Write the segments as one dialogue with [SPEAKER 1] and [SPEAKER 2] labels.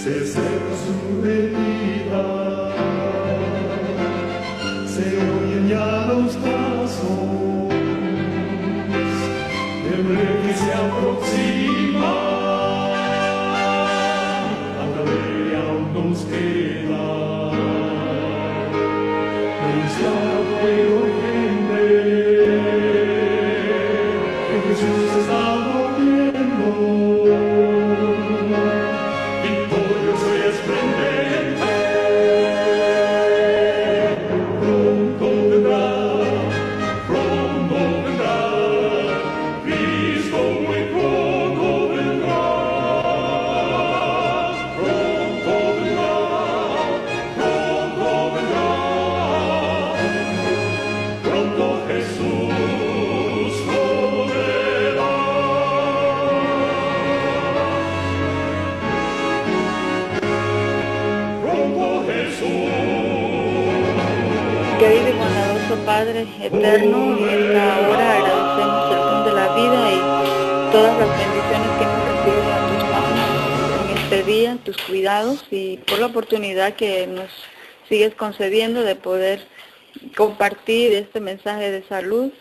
[SPEAKER 1] se seca su herida, se oyen ya los pasos del rey que se aproxima, hasta ver aún nos queda anunciar a pueblo gente que Jesús está volviendo.
[SPEAKER 2] Querido y bondadoso Padre eterno, en esta hora agradecemos el don de la vida y todas las bendiciones que hemos recibido a tus manos en este día, tus cuidados y por la oportunidad que nos sigues concediendo de poder compartir este mensaje de salud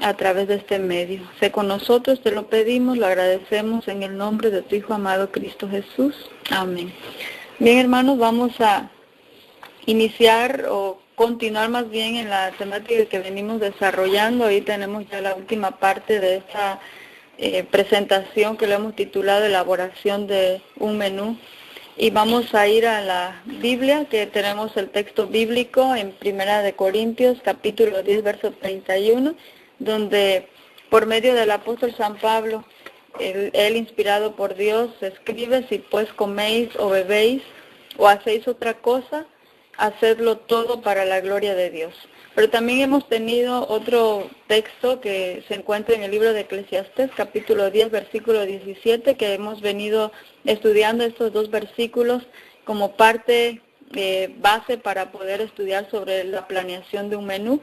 [SPEAKER 2] a través de este medio. Sé con nosotros, te lo pedimos, lo agradecemos en el nombre de tu Hijo amado Cristo Jesús. Amén. Bien, hermanos, vamos a iniciar o continuar más bien en la temática que venimos desarrollando. Ahí tenemos ya la última parte de esta presentación que le hemos titulado Elaboración de un menú. Y vamos a ir a la Biblia, que tenemos el texto bíblico en 1 Corintios, capítulo 10, verso 31, donde por medio del apóstol San Pablo, él inspirado por Dios, escribe: si pues coméis o bebéis o hacéis otra cosa, hacedlo todo para la gloria de Dios. Pero también hemos tenido otro texto que se encuentra en el libro de Eclesiastés, capítulo 10, versículo 17, que hemos venido estudiando estos dos versículos como parte base para poder estudiar sobre la planeación de un menú.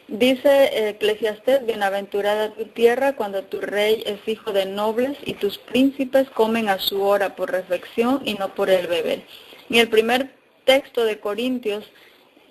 [SPEAKER 2] Dice Eclesiastés: bienaventurada tu tierra cuando tu rey es hijo de nobles y tus príncipes comen a su hora por reflexión y no por el beber. En el primer texto de Corintios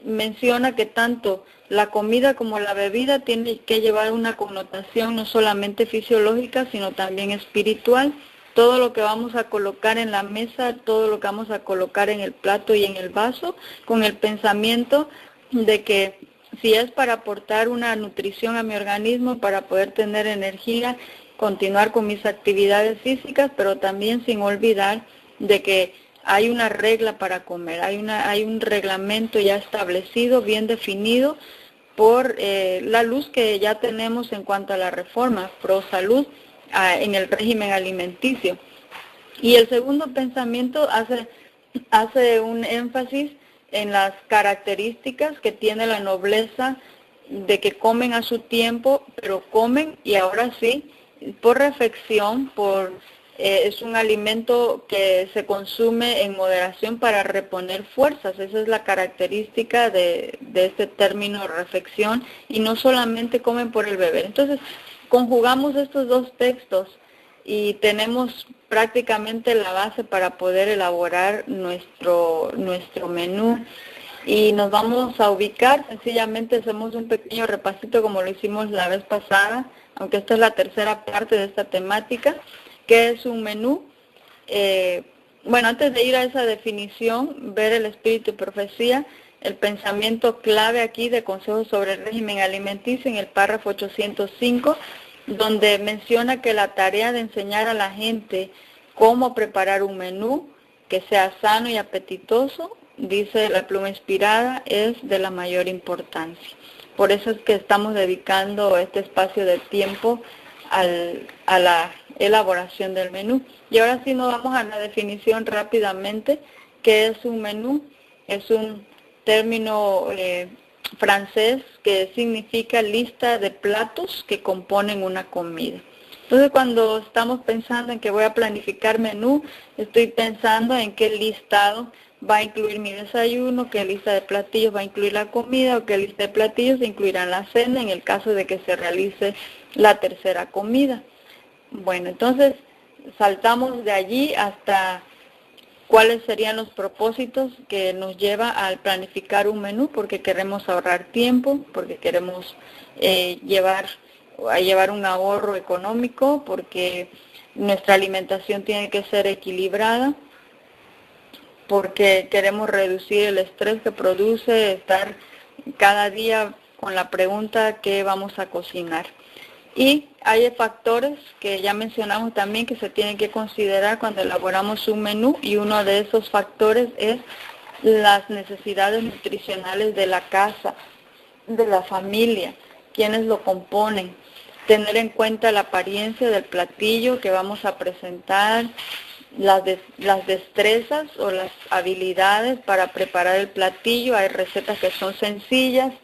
[SPEAKER 2] menciona que tanto la comida como la bebida tiene que llevar una connotación no solamente fisiológica, sino también espiritual. Todo lo que vamos a colocar en la mesa, todo lo que vamos a colocar en el plato y en el vaso, con el pensamiento de que si es para aportar una nutrición a mi organismo, para poder tener energía, continuar con mis actividades físicas, pero también sin olvidar de que hay una regla para comer, hay un reglamento ya establecido, bien definido por la luz que ya tenemos en cuanto a la reforma pro salud en el régimen alimenticio. Y el segundo pensamiento hace un énfasis en las características que tiene la nobleza, de que comen a su tiempo, pero comen, y ahora sí, por reflexión, es un alimento que se consume en moderación para reponer fuerzas. Esa es la característica de este término reflexión, y no solamente comen por el beber. Entonces, conjugamos estos dos textos y tenemos prácticamente la base para poder elaborar nuestro menú. Y nos vamos a ubicar, sencillamente hacemos un pequeño repasito como lo hicimos la vez pasada, aunque esta es la tercera parte de esta temática. ¿Qué es un menú? Bueno, antes de ir a esa definición, ver el espíritu y profecía, el pensamiento clave aquí de consejos sobre el régimen alimenticio en el párrafo 805, donde menciona que la tarea de enseñar a la gente cómo preparar un menú que sea sano y apetitoso, dice la pluma inspirada, es de la mayor importancia. Por eso es que estamos dedicando este espacio de tiempo a la elaboración del menú. Y ahora sí nos vamos a la definición rápidamente. ¿Qué es un menú? Es un término francés que significa lista de platos que componen una comida. Entonces, cuando estamos pensando en que voy a planificar menú, estoy pensando en qué listado va a incluir mi desayuno, qué lista de platillos va a incluir la comida, o qué lista de platillos incluirán la cena en el caso de que se realice la tercera comida. Bueno, entonces saltamos de allí hasta cuáles serían los propósitos que nos lleva al planificar un menú, porque queremos ahorrar tiempo, porque queremos llevar un ahorro económico, porque nuestra alimentación tiene que ser equilibrada, porque queremos reducir el estrés que produce estar cada día con la pregunta ¿qué vamos a cocinar? Y hay factores que ya mencionamos también que se tienen que considerar cuando elaboramos un menú, y uno de esos factores es las necesidades nutricionales de la casa, de la familia, quienes lo componen, tener en cuenta la apariencia del platillo que vamos a presentar, las destrezas o las habilidades para preparar el platillo. Hay recetas que son sencillas,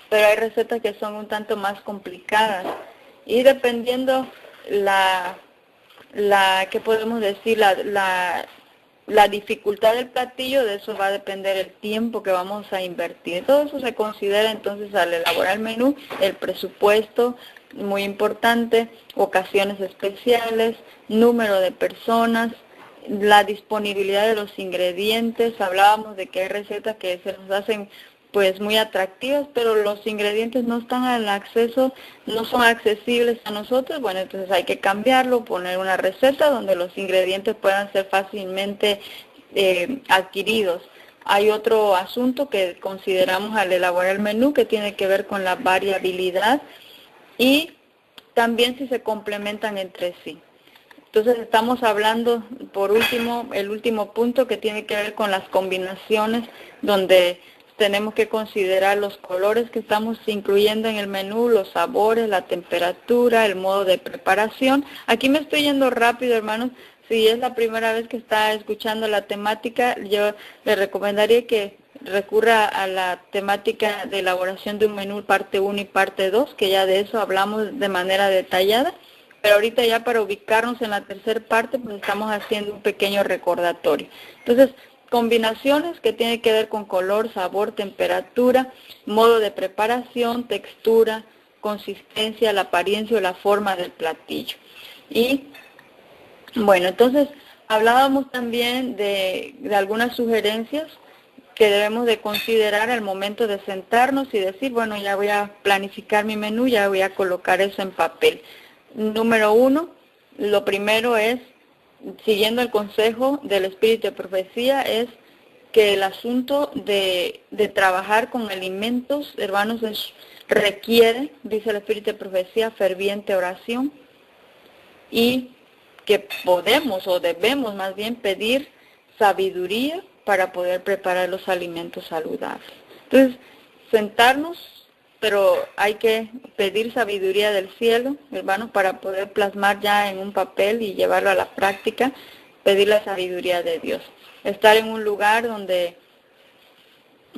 [SPEAKER 2] pero hay recetas que son un tanto más complicadas. Y dependiendo ¿qué podemos decir? La dificultad del platillo, de eso va a depender el tiempo que vamos a invertir. Todo eso se considera entonces al elaborar el menú, el presupuesto, muy importante, ocasiones especiales, número de personas, la disponibilidad de los ingredientes. Hablábamos de que hay recetas que se nos hacen pues muy atractivas, pero los ingredientes no están al acceso, no son accesibles a nosotros. Bueno, entonces hay que cambiarlo, poner una receta donde los ingredientes puedan ser fácilmente adquiridos. Hay otro asunto que consideramos al elaborar el menú que tiene que ver con la variabilidad y también si se complementan entre sí. Entonces estamos hablando, por último, el último punto que tiene que ver con las combinaciones, donde tenemos que considerar los colores que estamos incluyendo en el menú, los sabores, la temperatura, el modo de preparación. Aquí me estoy yendo rápido, hermanos. Si es la primera vez que está escuchando la temática, yo le recomendaría que recurra a la temática de elaboración de un menú parte 1 y parte 2, que ya de eso hablamos de manera detallada. Pero ahorita ya para ubicarnos en la tercera parte, pues estamos haciendo un pequeño recordatorio. Entonces, combinaciones que tienen que ver con color, sabor, temperatura, modo de preparación, textura, consistencia, la apariencia o la forma del platillo. Y bueno, entonces hablábamos también de algunas sugerencias que debemos de considerar al momento de sentarnos y decir, bueno, ya voy a planificar mi menú, ya voy a colocar eso en papel. Número 1, lo primero es, siguiendo el consejo del Espíritu de Profecía, es que el asunto de trabajar con alimentos, hermanos, requiere, dice el Espíritu de Profecía, ferviente oración, y que podemos o debemos más bien pedir sabiduría para poder preparar los alimentos saludables. Entonces, sentarnos, pero hay que pedir sabiduría del cielo, hermanos, para poder plasmar ya en un papel y llevarlo a la práctica, pedir la sabiduría de Dios. Estar en un lugar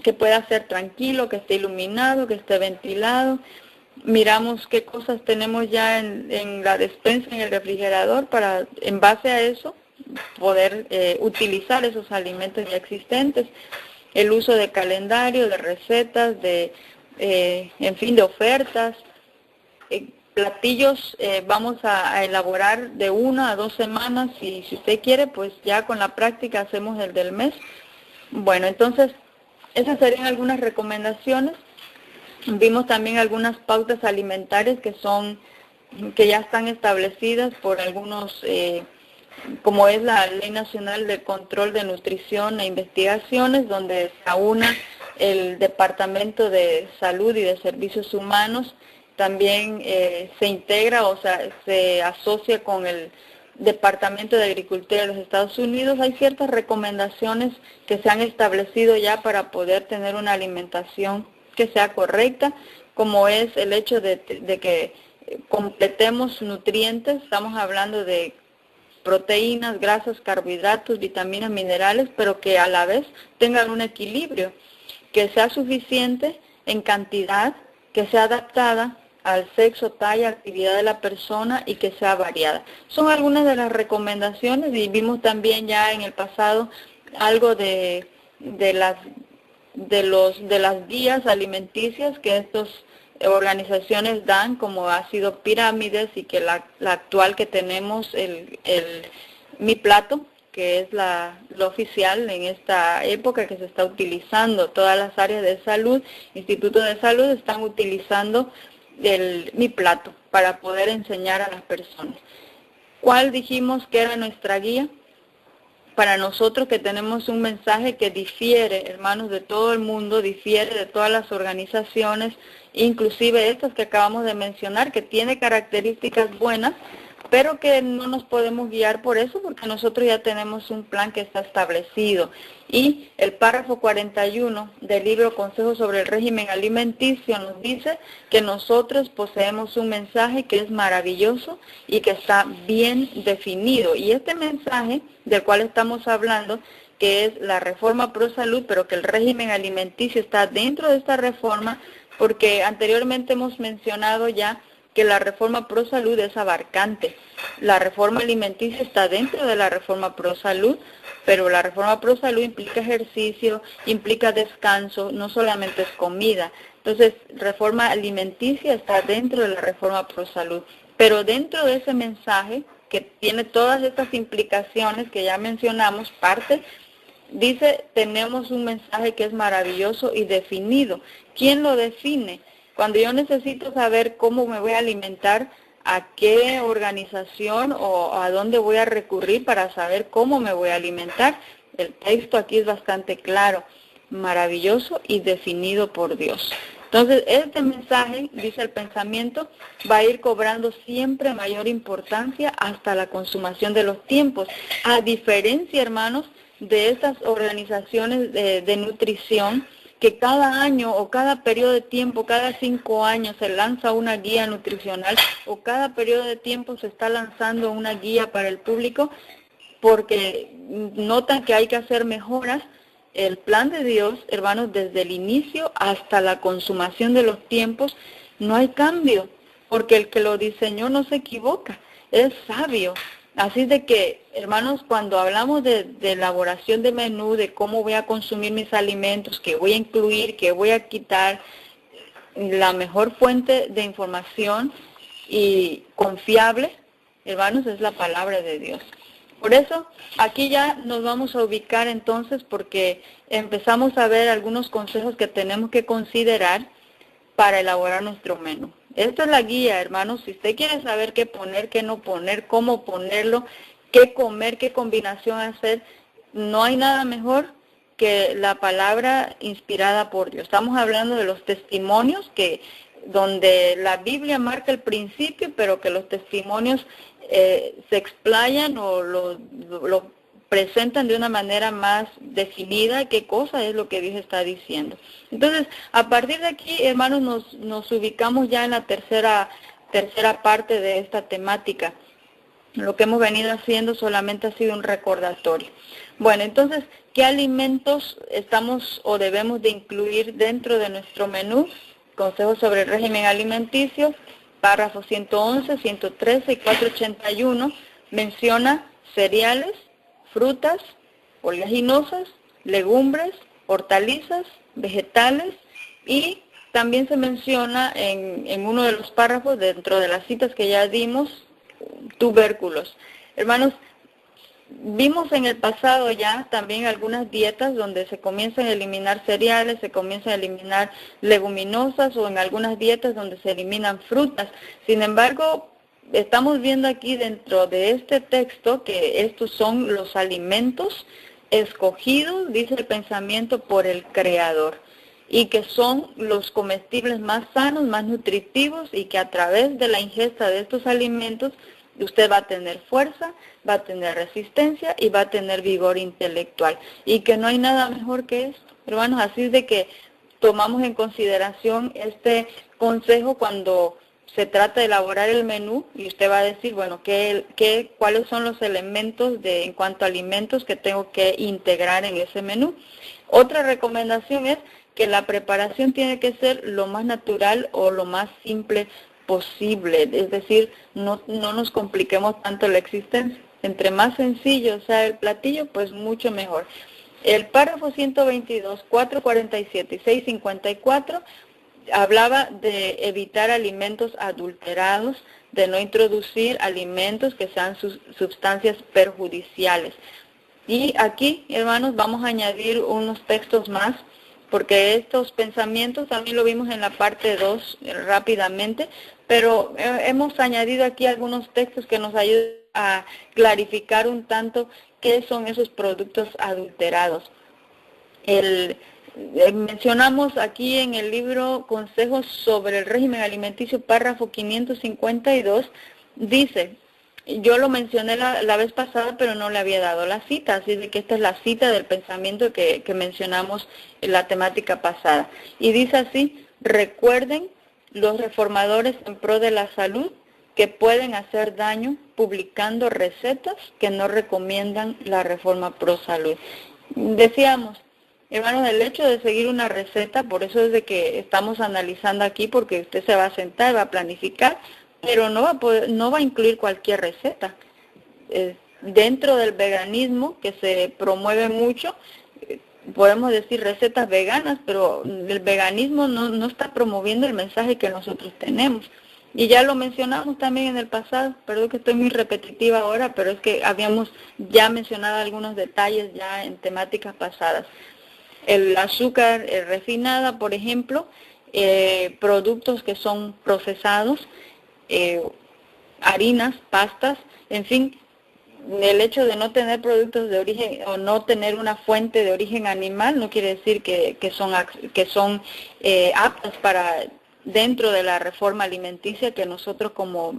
[SPEAKER 2] que pueda ser tranquilo, que esté iluminado, que esté ventilado. Miramos qué cosas tenemos ya en la despensa, en el refrigerador, para en base a eso poder utilizar esos alimentos ya existentes. El uso de calendario, de recetas, en fin, de ofertas, platillos vamos a elaborar de 1 a 2 semanas, y si usted quiere, pues ya con la práctica hacemos el del mes. Bueno, entonces, esas serían algunas recomendaciones. Vimos también algunas pautas alimentarias que ya están establecidas por algunos, como es la Ley Nacional de Control de Nutrición e Investigaciones, donde se aúna el Departamento de Salud y de Servicios Humanos, también se integra, o sea, se asocia con el Departamento de Agricultura de los Estados Unidos. Hay ciertas recomendaciones que se han establecido ya para poder tener una alimentación que sea correcta, como es el hecho de que completemos nutrientes. Estamos hablando de proteínas, grasas, carbohidratos, vitaminas, minerales, pero que a la vez tengan un equilibrio, que sea suficiente en cantidad, que sea adaptada al sexo, talla, actividad de la persona y que sea variada. Son algunas de las recomendaciones, y vimos también ya en el pasado algo de las guías alimenticias que estas organizaciones dan, como ha sido Pirámides, y que la actual que tenemos, Mi Plato, que es lo oficial en esta época que se está utilizando. Todas las áreas de salud, institutos de salud están utilizando mi plato para poder enseñar a las personas. ¿Cuál dijimos que era nuestra guía? Para nosotros que tenemos un mensaje que difiere, hermanos, de todo el mundo, difiere de todas las organizaciones, inclusive estas que acabamos de mencionar, que tiene características buenas, pero que no nos podemos guiar por eso porque nosotros ya tenemos un plan que está establecido. Y el párrafo 41 del libro Consejos sobre el régimen alimenticio nos dice que nosotros poseemos un mensaje que es maravilloso y que está bien definido. Y este mensaje del cual estamos hablando, que es la reforma pro salud, pero que el régimen alimenticio está dentro de esta reforma, porque anteriormente hemos mencionado ya que la reforma pro salud es abarcante. La reforma alimenticia está dentro de la reforma pro salud, pero la reforma pro salud implica ejercicio, implica descanso, no solamente es comida. Entonces, reforma alimenticia está dentro de la reforma pro salud, pero dentro de ese mensaje que tiene todas estas implicaciones que ya mencionamos, dice, tenemos un mensaje que es maravilloso y definido. ¿Quién lo define? Cuando yo necesito saber cómo me voy a alimentar, a qué organización o a dónde voy a recurrir para saber cómo me voy a alimentar, el texto aquí es bastante claro, maravilloso y definido por Dios. Entonces, este mensaje, dice el pensamiento, va a ir cobrando siempre mayor importancia hasta la consumación de los tiempos. A diferencia, hermanos, de estas organizaciones de nutrición, que cada año o cada periodo de tiempo, cada 5 años se lanza una guía nutricional o cada periodo de tiempo se está lanzando una guía para el público porque notan que hay que hacer mejoras. El plan de Dios, hermanos, desde el inicio hasta la consumación de los tiempos, no hay cambio, porque el que lo diseñó no se equivoca, es sabio. Así de que, hermanos, cuando hablamos de elaboración de menú, de cómo voy a consumir mis alimentos, qué voy a incluir, qué voy a quitar, la mejor fuente de información y confiable, hermanos, es la palabra de Dios. Por eso, aquí ya nos vamos a ubicar entonces porque empezamos a ver algunos consejos que tenemos que considerar para elaborar nuestro menú. Esto es la guía, hermanos. Si usted quiere saber qué poner, qué no poner, cómo ponerlo, qué comer, qué combinación hacer, no hay nada mejor que la palabra inspirada por Dios. Estamos hablando de los testimonios donde la Biblia marca el principio, pero que los testimonios se explayan o lo presentan de una manera más definida qué cosa es lo que Dios está diciendo. Entonces, a partir de aquí, hermanos, nos ubicamos ya en la tercera parte de esta temática. Lo que hemos venido haciendo solamente ha sido un recordatorio. Bueno, entonces, ¿qué alimentos estamos o debemos de incluir dentro de nuestro menú? Consejos sobre el régimen alimenticio, párrafos 111, 113 y 481, menciona cereales, frutas, oleaginosas, legumbres, hortalizas, vegetales y también se menciona en uno de los párrafos dentro de las citas que ya dimos, tubérculos. Hermanos, vimos en el pasado ya también algunas dietas donde se comienzan a eliminar cereales, se comienzan a eliminar leguminosas o en algunas dietas donde se eliminan frutas. Sin embargo, estamos viendo aquí dentro de este texto que estos son los alimentos escogidos, dice el pensamiento, por el Creador, y que son los comestibles más sanos, más nutritivos, y que a través de la ingesta de estos alimentos usted va a tener fuerza, va a tener resistencia y va a tener vigor intelectual. Y que no hay nada mejor que esto, hermanos. Así es de que tomamos en consideración este consejo cuando se trata de elaborar el menú y usted va a decir, bueno, ¿cuáles son los elementos en cuanto a alimentos que tengo que integrar en ese menú? Otra recomendación es que la preparación tiene que ser lo más natural o lo más simple posible, es decir, no nos compliquemos tanto la existencia. Entre más sencillo sea el platillo, pues mucho mejor. El párrafo 122, 447 y 654 hablaba de evitar alimentos adulterados, de no introducir alimentos que sean sustancias perjudiciales. Y aquí, hermanos, vamos a añadir unos textos más, porque estos pensamientos también lo vimos en la parte 2 rápidamente, pero hemos añadido aquí algunos textos que nos ayudan a clarificar un tanto qué son esos productos adulterados. Mencionamos aquí en el libro Consejos sobre el régimen alimenticio, párrafo 552, dice, yo lo mencioné la vez pasada, pero no le había dado la cita, así de que esta es la cita del pensamiento que mencionamos en la temática pasada. Y dice así, recuerden los reformadores en pro de la salud que pueden hacer daño publicando recetas que no recomiendan la reforma pro salud. Decíamos, hermanos, el hecho de seguir una receta, por eso es de que estamos analizando aquí, porque usted se va a sentar, va a planificar, pero no va a incluir cualquier receta. Dentro del veganismo, que se promueve mucho, podemos decir recetas veganas, pero el veganismo no está promoviendo el mensaje que nosotros tenemos. Y ya lo mencionamos también en el pasado, perdón que estoy muy repetitiva ahora, pero es que habíamos ya mencionado algunos detalles ya en temáticas pasadas. El azúcar refinada, por ejemplo, productos que son procesados, harinas, pastas, en fin, el hecho de no tener productos de origen o no tener una fuente de origen animal no quiere decir que son aptas para dentro de la reforma alimenticia que nosotros como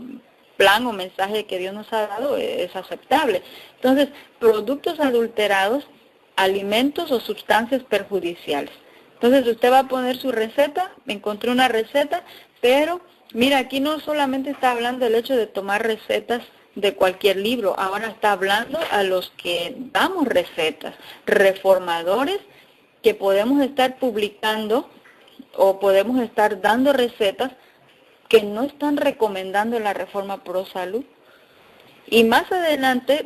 [SPEAKER 2] plan o mensaje que Dios nos ha dado es aceptable. Entonces, productos adulterados, alimentos o sustancias perjudiciales. Entonces, usted va a poner su receta, encontré una receta, pero mira, aquí no solamente está hablando del hecho de tomar recetas de cualquier libro, ahora está hablando a los que damos recetas, reformadores que podemos estar publicando o podemos estar dando recetas que no están recomendando la reforma pro salud. Y más adelante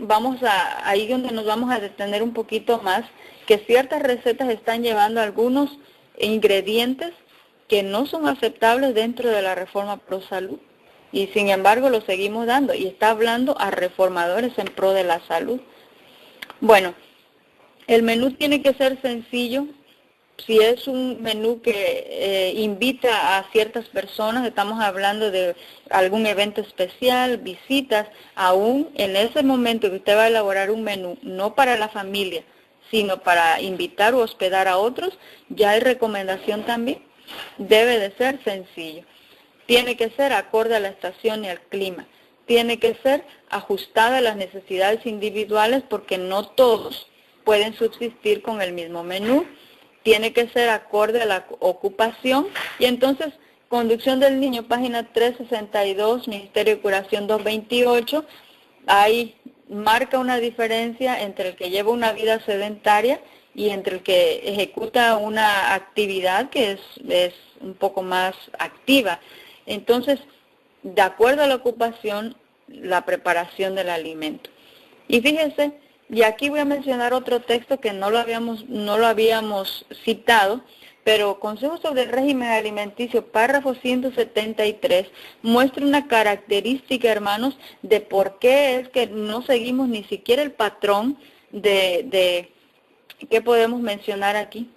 [SPEAKER 2] ahí donde nos vamos a detener un poquito más, que ciertas recetas están llevando algunos ingredientes que no son aceptables dentro de la reforma pro salud. Y sin embargo lo seguimos dando y está hablando a reformadores en pro de la salud. Bueno, el menú tiene que ser sencillo. Si es un menú que invita a ciertas personas, estamos hablando de algún evento especial, visitas, aún en ese momento que usted va a elaborar un menú, no para la familia, sino para invitar o hospedar a otros, ya hay recomendación también. Debe de ser sencillo. Tiene que ser acorde a la estación y al clima. Tiene que ser ajustada a las necesidades individuales porque no todos pueden subsistir con el mismo menú. Tiene que ser acorde a la ocupación. Y entonces, conducción del niño, página 362, Ministerio de Curación 228, ahí marca una diferencia entre el que lleva una vida sedentaria y entre el que ejecuta una actividad que es un poco más activa. Entonces, de acuerdo a la ocupación, la preparación del alimento. Y fíjense, y aquí voy a mencionar otro texto que no lo habíamos citado, pero Consejos sobre el régimen alimenticio, párrafo 173, muestra una característica, hermanos, de por qué es que no seguimos ni siquiera el patrón de ¿qué podemos mencionar aquí?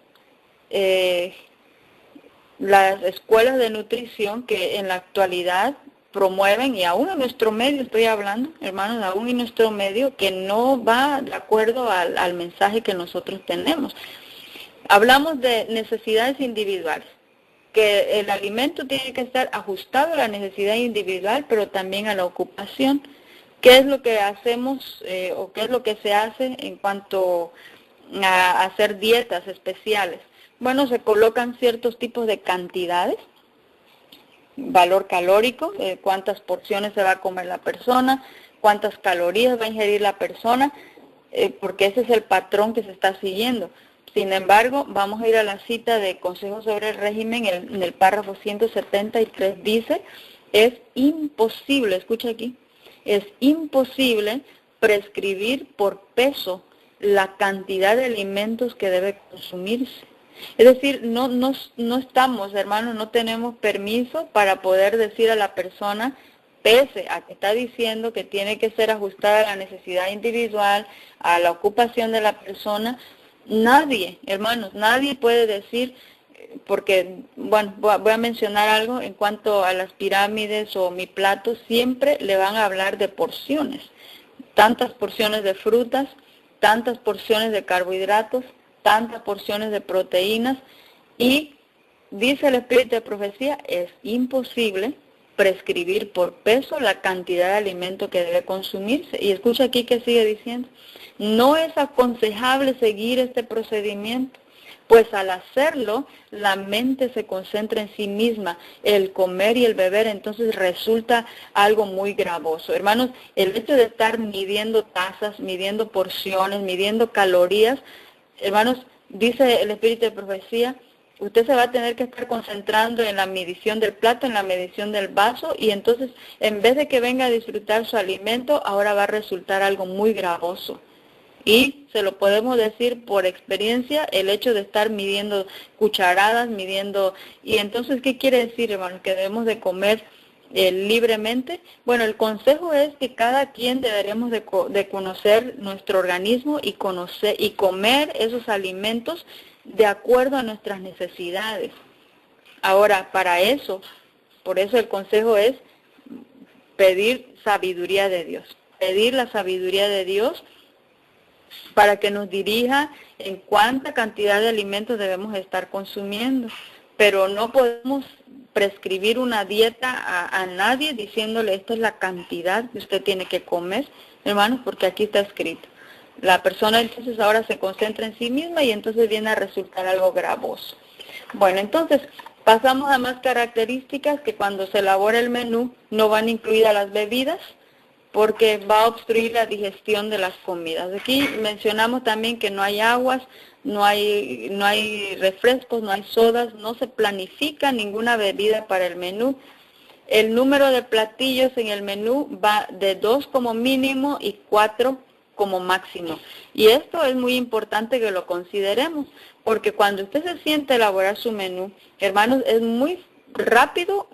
[SPEAKER 2] Las escuelas de nutrición que en la actualidad promueven, y aún en nuestro medio estoy hablando, hermanos, aún en nuestro medio, que no va de acuerdo al mensaje que nosotros tenemos. Hablamos de necesidades individuales, que el alimento tiene que estar ajustado a la necesidad individual, pero también a la ocupación. ¿Qué es lo que hacemos o qué es lo que se hace en cuanto a hacer dietas especiales? Bueno, se colocan ciertos tipos de cantidades, valor calórico, cuántas porciones se va a comer la persona, cuántas calorías va a ingerir la persona, porque ese es el patrón que se está siguiendo. Sin embargo, vamos a ir a la cita de Consejos sobre el régimen, en el párrafo 173 dice, es imposible, escucha aquí, es imposible prescribir por peso la cantidad de alimentos que debe consumirse. Es decir, no estamos, hermanos, no tenemos permiso para poder decir a la persona pese a que está diciendo que tiene que ser ajustada a la necesidad individual, a la ocupación de la persona, nadie, hermanos, nadie puede decir, porque, bueno, voy a mencionar algo en cuanto a las pirámides o mi plato, siempre le van a hablar de porciones, tantas porciones de frutas, tantas porciones de carbohidratos, tantas porciones de proteínas, y dice el Espíritu de Profecía, es imposible prescribir por peso la cantidad de alimento que debe consumirse. Y escucha aquí que sigue diciendo, no es aconsejable seguir este procedimiento, pues al hacerlo, la mente se concentra en sí misma, el comer y el beber, entonces resulta algo muy gravoso. Hermanos, el hecho de estar midiendo tazas, midiendo porciones, midiendo calorías, hermanos, dice el Espíritu de Profecía, usted se va a tener que estar concentrando en la medición del plato, en la medición del vaso, y entonces en vez de que venga a disfrutar su alimento, ahora va a resultar algo muy gravoso. Y se lo podemos decir por experiencia, el hecho de estar midiendo cucharadas, midiendo... Y entonces, ¿qué quiere decir, hermanos? Que debemos de comer libremente. Bueno, el consejo es que cada quien deberíamos de conocer nuestro organismo y comer esos alimentos de acuerdo a nuestras necesidades. Ahora, por eso el consejo es pedir sabiduría de Dios. Pedir la sabiduría de Dios para que nos dirija en cuánta cantidad de alimentos debemos estar consumiendo. Pero no podemos prescribir una dieta a nadie diciéndole esta es la cantidad que usted tiene que comer, hermanos, porque aquí está escrito. La persona entonces ahora se concentra en sí misma y entonces viene a resultar algo gravoso. Bueno, entonces pasamos a más características que cuando se elabora el menú no van incluidas las bebidas, porque va a obstruir la digestión de las comidas. Aquí mencionamos también que no hay aguas, no hay refrescos, no hay sodas, no se planifica ninguna bebida para el menú. El número de platillos en el menú va de 2 como mínimo y 4 como máximo. Y esto es muy importante que lo consideremos, porque cuando usted se siente a elaborar su menú, hermanos, es muy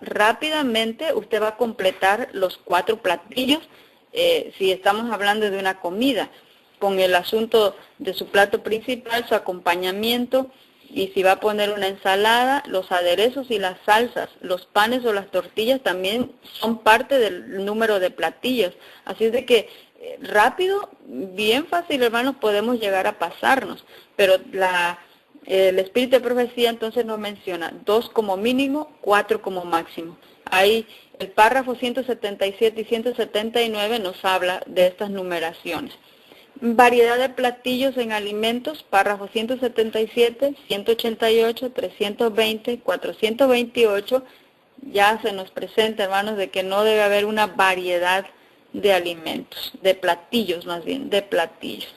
[SPEAKER 2] rápidamente usted va a completar los 4 platillos, si estamos hablando de una comida, con el asunto de su plato principal, su acompañamiento, y si va a poner una ensalada, los aderezos y las salsas, los panes o las tortillas también son parte del número de platillos. Así es de que rápido, bien fácil, hermanos, podemos llegar a pasarnos, pero el Espíritu de Profecía entonces nos menciona 2 como mínimo, 4 como máximo. Ahí el párrafo 177 y 179 nos habla de estas numeraciones. Variedad de platillos en alimentos, párrafo 177, 188, 320, 428, ya se nos presenta, hermanos, de que no debe haber una variedad de alimentos, de platillos más bien, de platillos.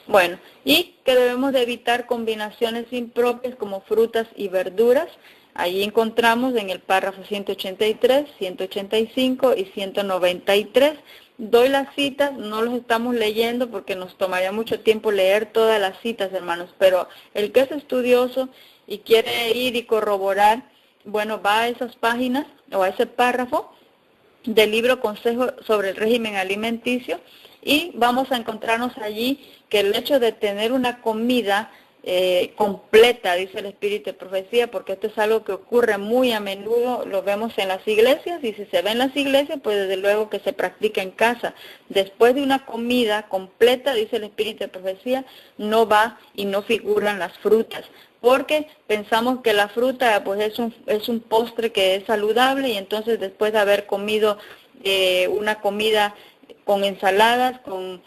[SPEAKER 2] Bueno, y que debemos de evitar combinaciones impropias como frutas y verduras. Allí encontramos en el párrafo 183, 185 y 193. Doy las citas, no los estamos leyendo porque nos tomaría mucho tiempo leer todas las citas, hermanos, pero el que es estudioso y quiere ir y corroborar, bueno, va a esas páginas o a ese párrafo del libro Consejo sobre el régimen alimenticio y vamos a encontrarnos allí que el hecho de tener una comida completa, dice el Espíritu de Profecía, porque esto es algo que ocurre muy a menudo, lo vemos en las iglesias, y si se ve en las iglesias, pues desde luego que se practica en casa. Después de una comida completa, dice el Espíritu de Profecía, no va y no figuran las frutas, porque pensamos que la fruta pues es un postre que es saludable, y entonces después de haber comido una comida con ensaladas, con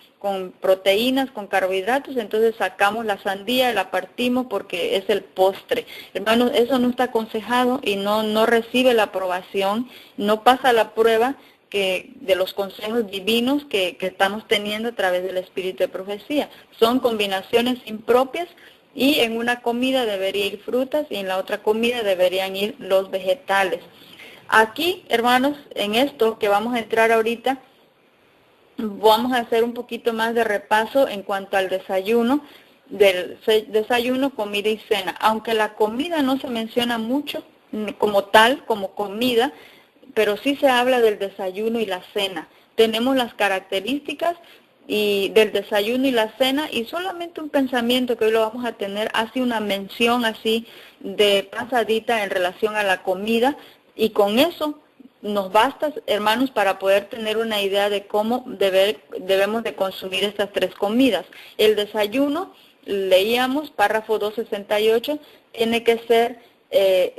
[SPEAKER 2] proteínas, con carbohidratos, entonces sacamos la sandía, la partimos porque es el postre. Hermanos, eso no está aconsejado y no recibe la aprobación, no pasa la prueba de los consejos divinos que estamos teniendo a través del Espíritu de Profecía. Son combinaciones impropias y en una comida debería ir frutas y en la otra comida deberían ir los vegetales. Aquí, hermanos, en esto que vamos a entrar ahorita, vamos a hacer un poquito más de repaso en cuanto al desayuno, comida y cena. Aunque la comida no se menciona mucho como tal, como comida, pero sí se habla del desayuno y la cena. Tenemos las características y del desayuno y la cena, y solamente un pensamiento que hoy lo vamos a tener hace una mención así de pasadita en relación a la comida, y con eso nos basta, hermanos, para poder tener una idea de cómo debemos de consumir estas 3 comidas. El desayuno, leíamos, párrafo 268, tiene que ser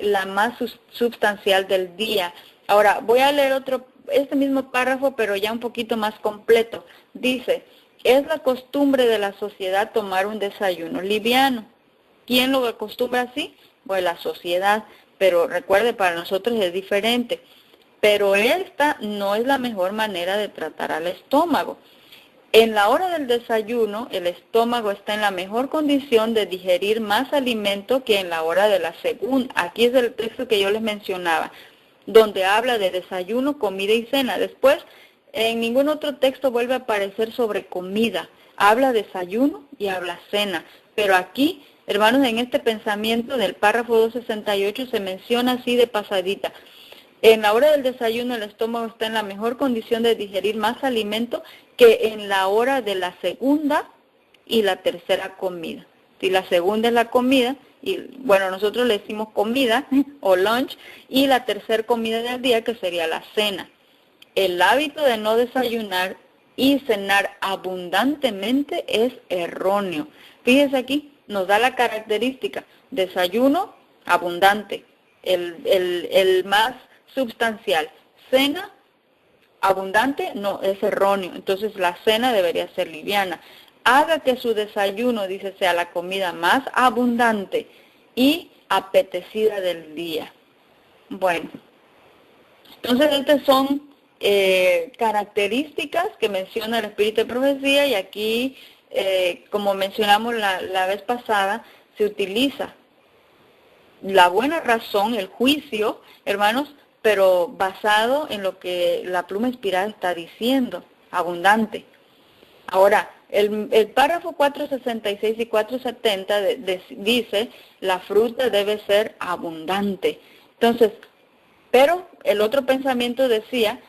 [SPEAKER 2] la más sustancial del día. Ahora, voy a leer este mismo párrafo, pero ya un poquito más completo. Dice, es la costumbre de la sociedad tomar un desayuno liviano. ¿Quién lo acostumbra así? Pues la sociedad, pero recuerde, para nosotros es diferente. Pero esta no es la mejor manera de tratar al estómago. En la hora del desayuno, el estómago está en la mejor condición de digerir más alimento que en la hora de la segunda. Aquí es el texto que yo les mencionaba, donde habla de desayuno, comida y cena. Después, en ningún otro texto vuelve a aparecer sobre comida. Habla desayuno y habla cena. Pero aquí, hermanos, en este pensamiento del párrafo 268 se menciona así de pasadita. En la hora del desayuno el estómago está en la mejor condición de digerir más alimento que en la hora de la segunda y la tercera comida. Si la segunda es la comida, y bueno, nosotros le decimos comida o lunch, y la tercera comida del día, que sería la cena. El hábito de no desayunar y cenar abundantemente es erróneo. Fíjese aquí, nos da la característica: desayuno abundante, el más substancial. Cena abundante, no, es erróneo. Entonces la cena debería ser liviana. Haga que su desayuno, dice, sea la comida más abundante y apetecida del día. Bueno, entonces estas son características que menciona el Espíritu de Profecía, y aquí, como mencionamos la vez pasada, se utiliza la buena razón, el juicio, hermanos, pero basado en lo que la pluma inspirada está diciendo, abundante. Ahora, el párrafo 466 y 470 dice, la fruta debe ser abundante. Entonces, pero el otro pensamiento decía,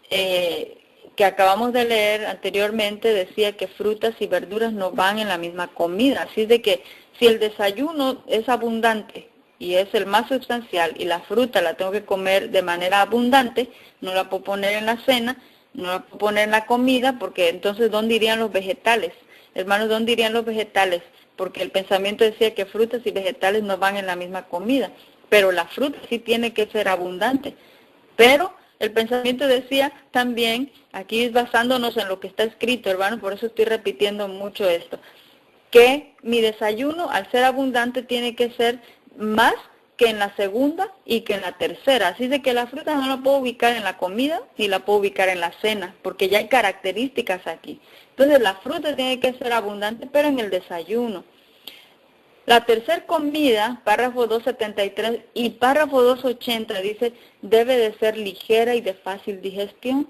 [SPEAKER 2] que acabamos de leer anteriormente, decía que frutas y verduras no van en la misma comida. Así de que si el desayuno es abundante y es el más sustancial, y la fruta la tengo que comer de manera abundante, no la puedo poner en la cena, no la puedo poner en la comida, porque entonces ¿dónde irían los vegetales? Hermanos, ¿dónde irían los vegetales? Porque el pensamiento decía que frutas y vegetales no van en la misma comida, pero la fruta sí tiene que ser abundante. Pero el pensamiento decía también, aquí basándonos en lo que está escrito, hermanos, por eso estoy repitiendo mucho esto, que mi desayuno, al ser abundante, tiene que ser más que en la segunda y que en la tercera. Así de que la fruta no la puedo ubicar en la comida ni la puedo ubicar en la cena, porque ya hay características aquí. Entonces la fruta tiene que ser abundante, pero en el desayuno. La tercera comida, párrafo 273 y párrafo 280, dice, debe de ser ligera y de fácil digestión.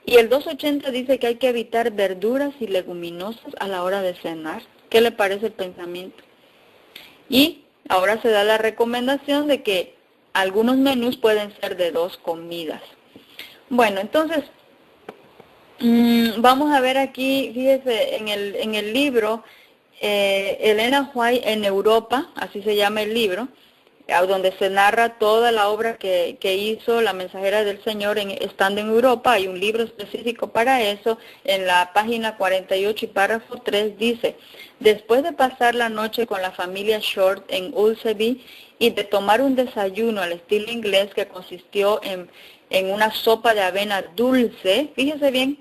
[SPEAKER 2] Y el 280 dice que hay que evitar verduras y leguminosas a la hora de cenar. ¿Qué le parece el pensamiento? Y ahora se da la recomendación de que algunos menús pueden ser de 2 comidas. Bueno, entonces, vamos a ver aquí, fíjese, en el libro, Elena White en Europa, así se llama el libro, donde se narra toda la obra que hizo la mensajera del Señor estando en Europa. Hay un libro específico para eso. En la página 48 y párrafo 3 dice, después de pasar la noche con la familia Short en Ulceby y de tomar un desayuno al estilo inglés que consistió en una sopa de avena dulce, fíjese bien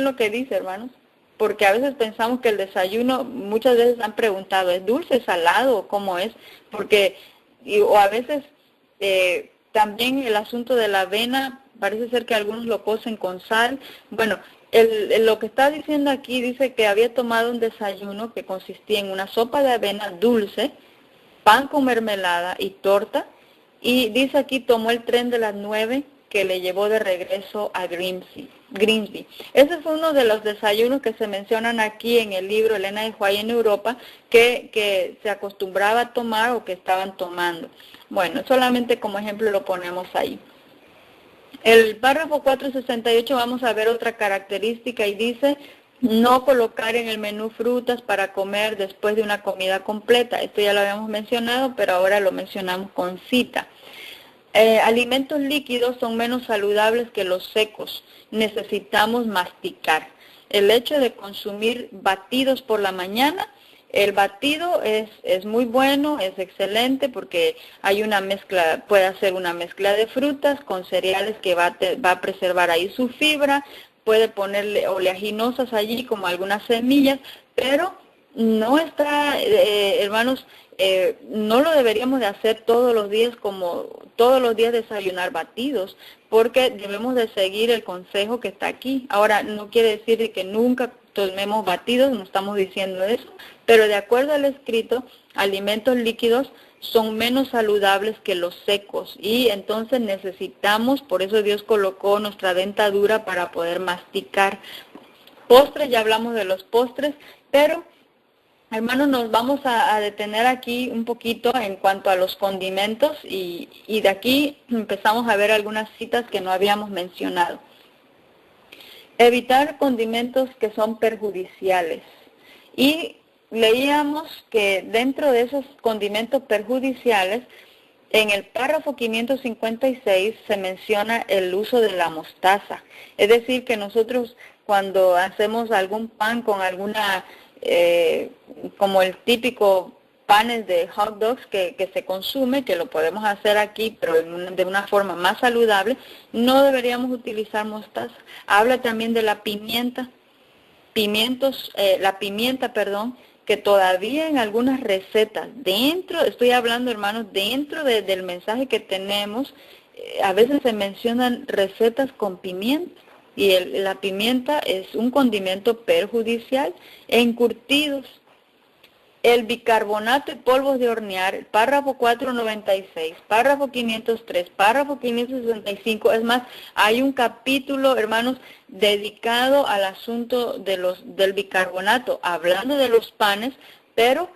[SPEAKER 2] lo que dice, hermanos, porque a veces pensamos que el desayuno, muchas veces han preguntado, ¿es dulce, salado o cómo es? O a veces también el asunto de la avena, parece ser que algunos lo cocen con sal. Bueno, lo que está diciendo aquí dice que había tomado un desayuno que consistía en una sopa de avena dulce, pan con mermelada y torta, y dice aquí tomó el tren de las 9 que le llevó de regreso a Grimsby. Ese fue uno de los desayunos que se mencionan aquí en el libro Elena de White en Europa, que se acostumbraba a tomar o que estaban tomando. Bueno, solamente como ejemplo lo ponemos ahí. El párrafo 468 vamos a ver otra característica y dice no colocar en el menú frutas para comer después de una comida completa. Esto ya lo habíamos mencionado, pero ahora lo mencionamos con cita. Alimentos líquidos son menos saludables que los secos. Necesitamos masticar. El hecho de consumir batidos por la mañana, el batido es muy bueno, es excelente porque hay una mezcla, puede hacer una mezcla de frutas con cereales que va a preservar ahí su fibra, puede ponerle oleaginosas allí como algunas semillas, pero no está, hermanos, no lo deberíamos de hacer todos los días como todos los días desayunar batidos, porque debemos de seguir el consejo que está aquí. Ahora, no quiere decir de que nunca tomemos batidos, no estamos diciendo eso, pero de acuerdo al escrito, alimentos líquidos son menos saludables que los secos y entonces necesitamos, por eso Dios colocó nuestra dentadura para poder masticar. Postres, ya hablamos de los postres, pero hermanos, nos vamos a detener aquí un poquito en cuanto a los condimentos y de aquí empezamos a ver algunas citas que no habíamos mencionado. Evitar condimentos que son perjudiciales. Y leíamos que dentro de esos condimentos perjudiciales, en el párrafo 556 se menciona el uso de la mostaza. Es decir, que nosotros cuando hacemos algún pan con alguna, como el típico panes de hot dogs que se consume, que lo podemos hacer aquí, pero de una forma más saludable, no deberíamos utilizar mostaza. Habla también de la pimienta, la pimienta, que todavía en algunas recetas, estoy hablando, hermanos, dentro del mensaje que tenemos, a veces se mencionan recetas con pimienta, y la pimienta es un condimento perjudicial. Encurtidos, el bicarbonato y polvos de hornear, párrafo 496, párrafo 503, párrafo 565, es más, hay un capítulo, hermanos, dedicado al asunto del bicarbonato, hablando de los panes, pero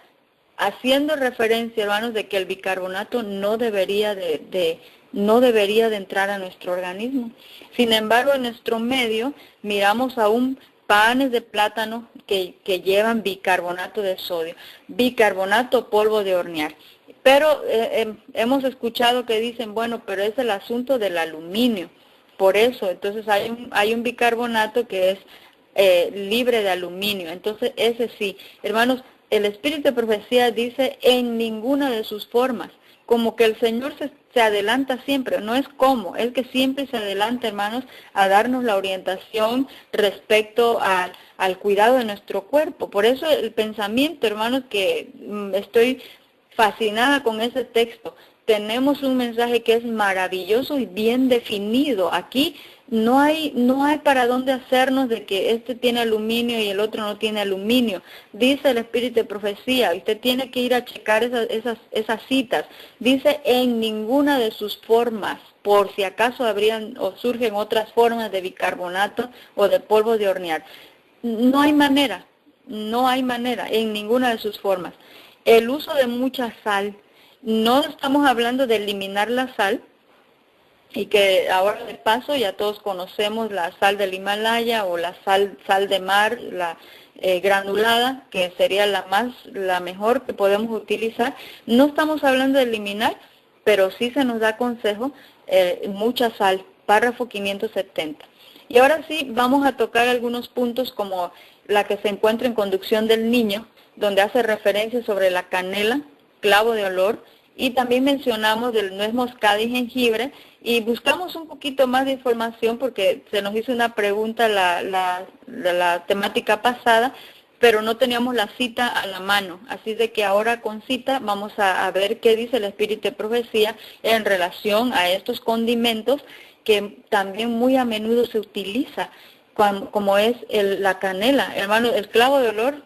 [SPEAKER 2] haciendo referencia, hermanos, de que el bicarbonato no debería de entrar a nuestro organismo. Sin embargo, en nuestro medio miramos aún panes de plátano que llevan bicarbonato de sodio, bicarbonato, polvo de hornear. Pero hemos escuchado que dicen, bueno, pero es el asunto del aluminio. Por eso, entonces hay un bicarbonato que es libre de aluminio. Entonces, ese sí. Hermanos, el Espíritu de Profecía dice en ninguna de sus formas. Como que el Señor se adelanta siempre, no es como, es que siempre se adelanta, hermanos, a darnos la orientación respecto al cuidado de nuestro cuerpo. Por eso el pensamiento, hermanos, que estoy fascinada con ese texto. Tenemos un mensaje que es maravilloso y bien definido. Aquí no hay para dónde hacernos de que este tiene aluminio y el otro no tiene aluminio. Dice el Espíritu de Profecía, usted tiene que ir a checar esas citas. Dice en ninguna de sus formas, por si acaso habrían o surgen otras formas de bicarbonato o de polvo de hornear. No hay manera en ninguna de sus formas. El uso de mucha sal. No estamos hablando de eliminar la sal, y que ahora de paso ya todos conocemos la sal del Himalaya o la sal de mar, la granulada, que sería la mejor que podemos utilizar. No estamos hablando de eliminar, pero sí se nos da consejo, mucha sal, párrafo 570. Y ahora sí vamos a tocar algunos puntos como la que se encuentra en Conducción del Niño, donde hace referencia sobre la canela, clavo de olor, y también mencionamos del nuez moscada y jengibre, y buscamos un poquito más de información porque se nos hizo una pregunta la temática pasada, pero no teníamos la cita a la mano, así de que ahora con cita vamos a ver qué dice el Espíritu de Profecía en relación a estos condimentos que también muy a menudo se utiliza, como es la canela. Hermano, el clavo de olor,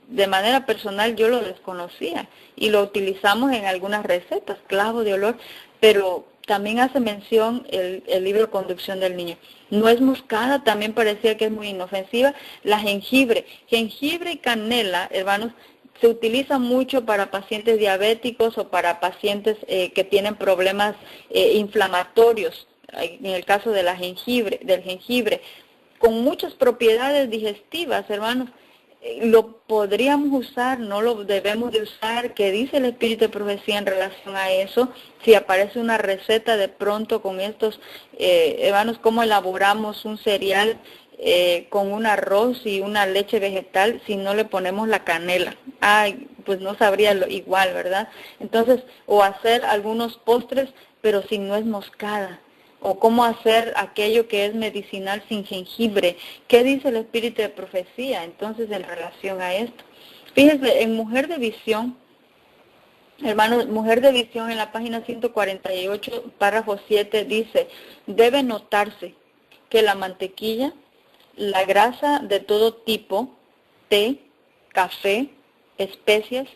[SPEAKER 2] de manera personal yo lo desconocía y lo utilizamos en algunas recetas, clavo de olor, pero también hace mención el libro Conducción del Niño. Nuez moscada también parecía que es muy inofensiva. La jengibre y canela, hermanos, se utiliza mucho para pacientes diabéticos o para pacientes que tienen problemas inflamatorios. en el caso de del jengibre, con muchas propiedades digestivas, hermanos. Lo podríamos usar, no lo debemos de usar. ¿Qué dice el Espíritu de Profecía en relación a eso? Si aparece una receta de pronto con estos, hermanos, cómo elaboramos un cereal con un arroz y una leche vegetal si no le ponemos la canela. Ay, pues no sabría igual, ¿verdad? Entonces, o hacer algunos postres, pero sin nuez moscada. O cómo hacer aquello que es medicinal sin jengibre. ¿Qué dice el Espíritu de Profecía entonces en relación a esto? Fíjense, en Mujer de Visión, hermanos, Mujer de Visión en la página 148, párrafo 7, dice: debe notarse que la mantequilla, la grasa de todo tipo, té, café, especias,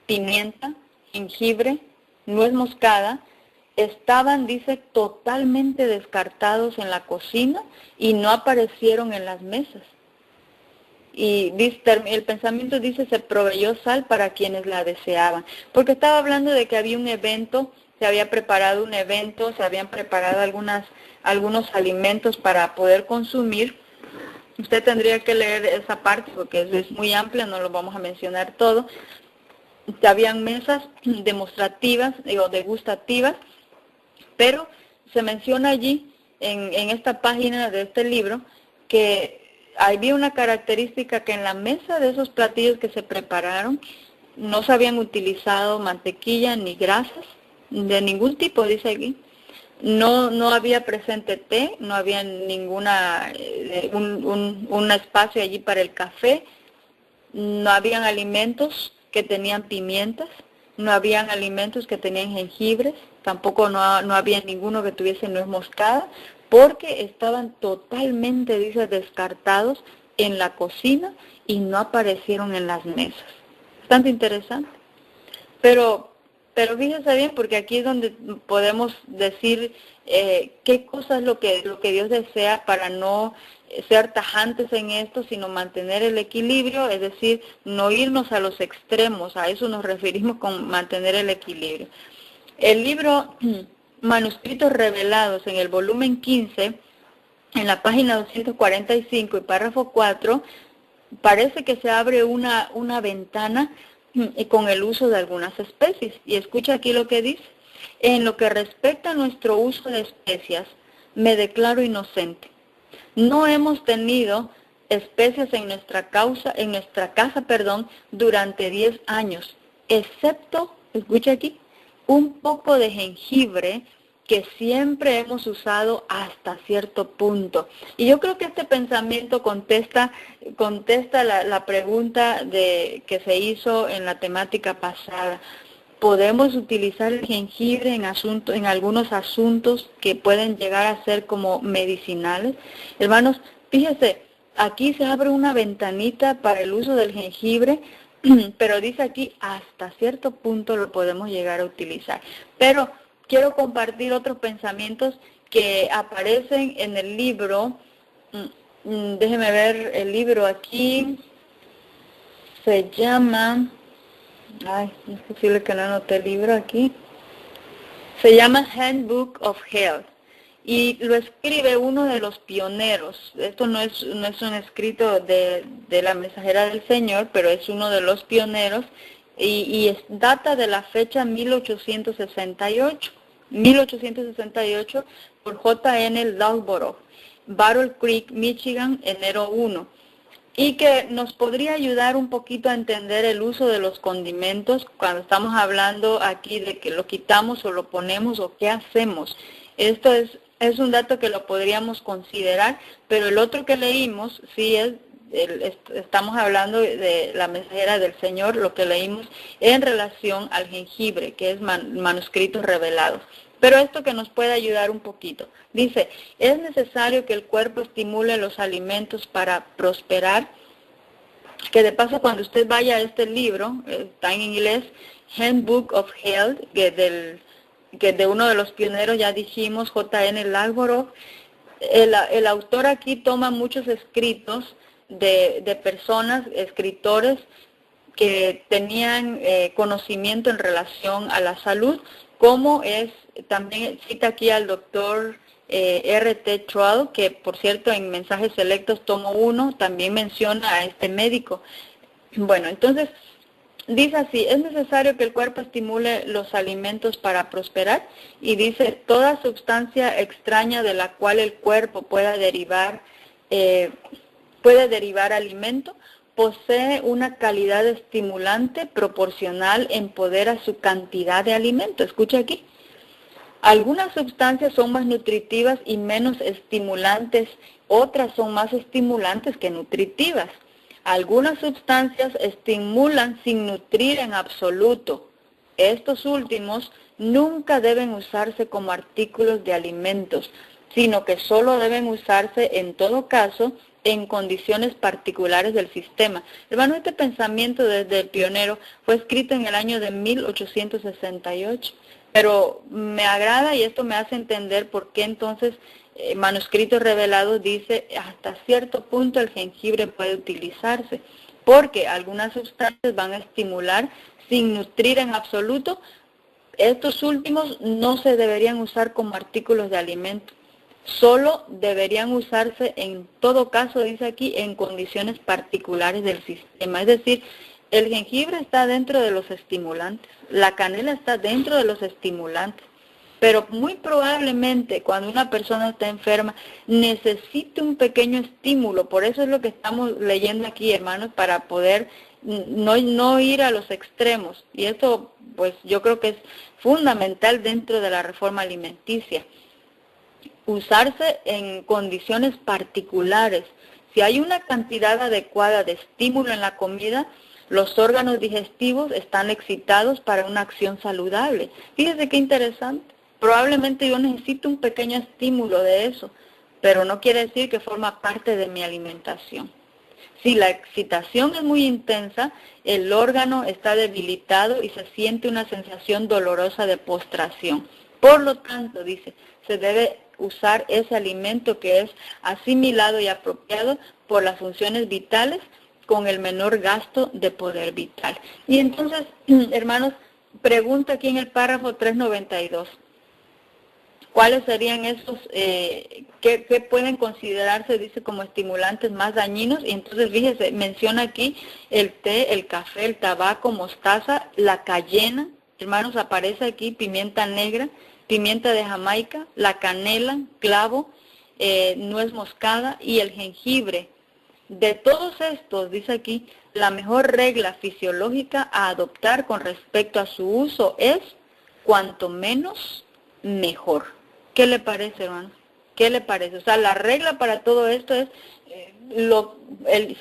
[SPEAKER 2] pimienta, jengibre, nuez moscada, estaban, dice, totalmente descartados en la cocina y no aparecieron en las mesas. Y el pensamiento dice: se proveyó sal para quienes la deseaban. Porque estaba hablando de que había un evento, se había preparado un evento, se habían preparado algunos alimentos para poder consumir. Usted tendría que leer esa parte porque es muy amplia, no lo vamos a mencionar todo. Habían mesas demostrativas o degustativas, pero se menciona allí, en esta página de este libro, que había una característica, que en la mesa de esos platillos que se prepararon no se habían utilizado mantequilla ni grasas de ningún tipo, dice aquí. No había presente té, no había ninguna un espacio allí para el café, no habían alimentos que tenían pimientas, no habían alimentos que tenían jengibres, tampoco no había ninguno que tuviese nuez moscada, porque estaban totalmente, dice, descartados en la cocina y no aparecieron en las mesas. Bastante interesante. Pero fíjense bien, porque aquí es donde podemos decir qué cosa es lo que Dios desea, para no ser tajantes en esto, sino mantener el equilibrio, es decir, no irnos a los extremos. A eso nos referimos con mantener el equilibrio. El libro Manuscritos Revelados, en el volumen 15, en la página 245 y párrafo 4, parece que se abre una ventana con el uso de algunas especies. Y escucha aquí lo que dice: en lo que respecta a nuestro uso de especias, me declaro inocente. No hemos tenido especias en nuestra casa, durante 10 años, excepto, escucha aquí, un poco de jengibre que siempre hemos usado hasta cierto punto. Y yo creo que este pensamiento contesta la pregunta que se hizo en la temática pasada. ¿Podemos utilizar el jengibre en algunos asuntos que pueden llegar a ser como medicinales? Hermanos, fíjese, aquí se abre una ventanita para el uso del jengibre, pero dice aquí, hasta cierto punto lo podemos llegar a utilizar. Pero quiero compartir otros pensamientos que aparecen en el libro. Déjeme ver el libro aquí. Se llama... Ay, es posible que no anoté el libro aquí. Se llama Handbook of Health. Y lo escribe uno de los pioneros. Esto no es un escrito de la Mensajera del Señor, pero es uno de los pioneros. Y data de la fecha 1868. 1868 por J.N. Loughborough, Battle Creek, Michigan, enero 1. Y que nos podría ayudar un poquito a entender el uso de los condimentos cuando estamos hablando aquí de que lo quitamos o lo ponemos o qué hacemos. Esto es un dato que lo podríamos considerar, pero el otro que leímos sí estamos hablando de la Mensajera del Señor, lo que leímos en relación al jengibre, que es manuscritos revelados. Pero esto que nos puede ayudar un poquito. Dice, es necesario que el cuerpo estimule los alimentos para prosperar. Que de paso, cuando usted vaya a este libro, está en inglés, Handbook of Health, que de uno de los pioneros, ya dijimos, J.N. Loughborough. El autor aquí toma muchos escritos de personas, escritores, que tenían conocimiento en relación a la salud, como también cita aquí al doctor R.T. Troll, que por cierto en Mensajes Selectos tomo 1 también menciona a este médico. Bueno, entonces dice así: es necesario que el cuerpo estimule los alimentos para prosperar, y dice: toda sustancia extraña de la cual el cuerpo pueda derivar alimento posee una calidad estimulante proporcional en poder a su cantidad de alimento. Escucha aquí. Algunas sustancias son más nutritivas y menos estimulantes, otras son más estimulantes que nutritivas. Algunas sustancias estimulan sin nutrir en absoluto. Estos últimos nunca deben usarse como artículos de alimentos, sino que solo deben usarse en todo caso en condiciones particulares del sistema. Hermano, este pensamiento desde el pionero fue escrito en el año de 1868. Pero me agrada y esto me hace entender por qué entonces Manuscritos Revelados dice: hasta cierto punto el jengibre puede utilizarse, porque algunas sustancias van a estimular sin nutrir en absoluto. Estos últimos no se deberían usar como artículos de alimento, solo deberían usarse en todo caso, dice aquí, en condiciones particulares del sistema. Es decir, el jengibre está dentro de los estimulantes, la canela está dentro de los estimulantes, pero muy probablemente cuando una persona está enferma necesite un pequeño estímulo. Por eso es lo que estamos leyendo aquí, hermanos, para poder no ir a los extremos. Y esto, pues yo creo que es fundamental dentro de la reforma alimenticia. Usarse en condiciones particulares. Si hay una cantidad adecuada de estímulo en la comida, los órganos digestivos están excitados para una acción saludable. Fíjese qué interesante. Probablemente yo necesito un pequeño estímulo de eso, pero no quiere decir que forma parte de mi alimentación. Si la excitación es muy intensa, el órgano está debilitado y se siente una sensación dolorosa de postración. Por lo tanto, dice, se debe usar ese alimento que es asimilado y apropiado por las funciones vitales con el menor gasto de poder vital. Y entonces, hermanos, pregunta aquí en el párrafo 392. ¿Cuáles serían esos que pueden considerarse, dice, como estimulantes más dañinos? Y entonces, fíjese, menciona aquí el té, el café, el tabaco, mostaza, la cayena. Hermanos, aparece aquí pimienta negra, pimienta de Jamaica, la canela, clavo, nuez moscada y el jengibre. De todos estos, dice aquí, la mejor regla fisiológica a adoptar con respecto a su uso es cuanto menos, mejor. ¿Qué le parece, hermano? ¿Qué le parece? O sea, la regla para todo esto es,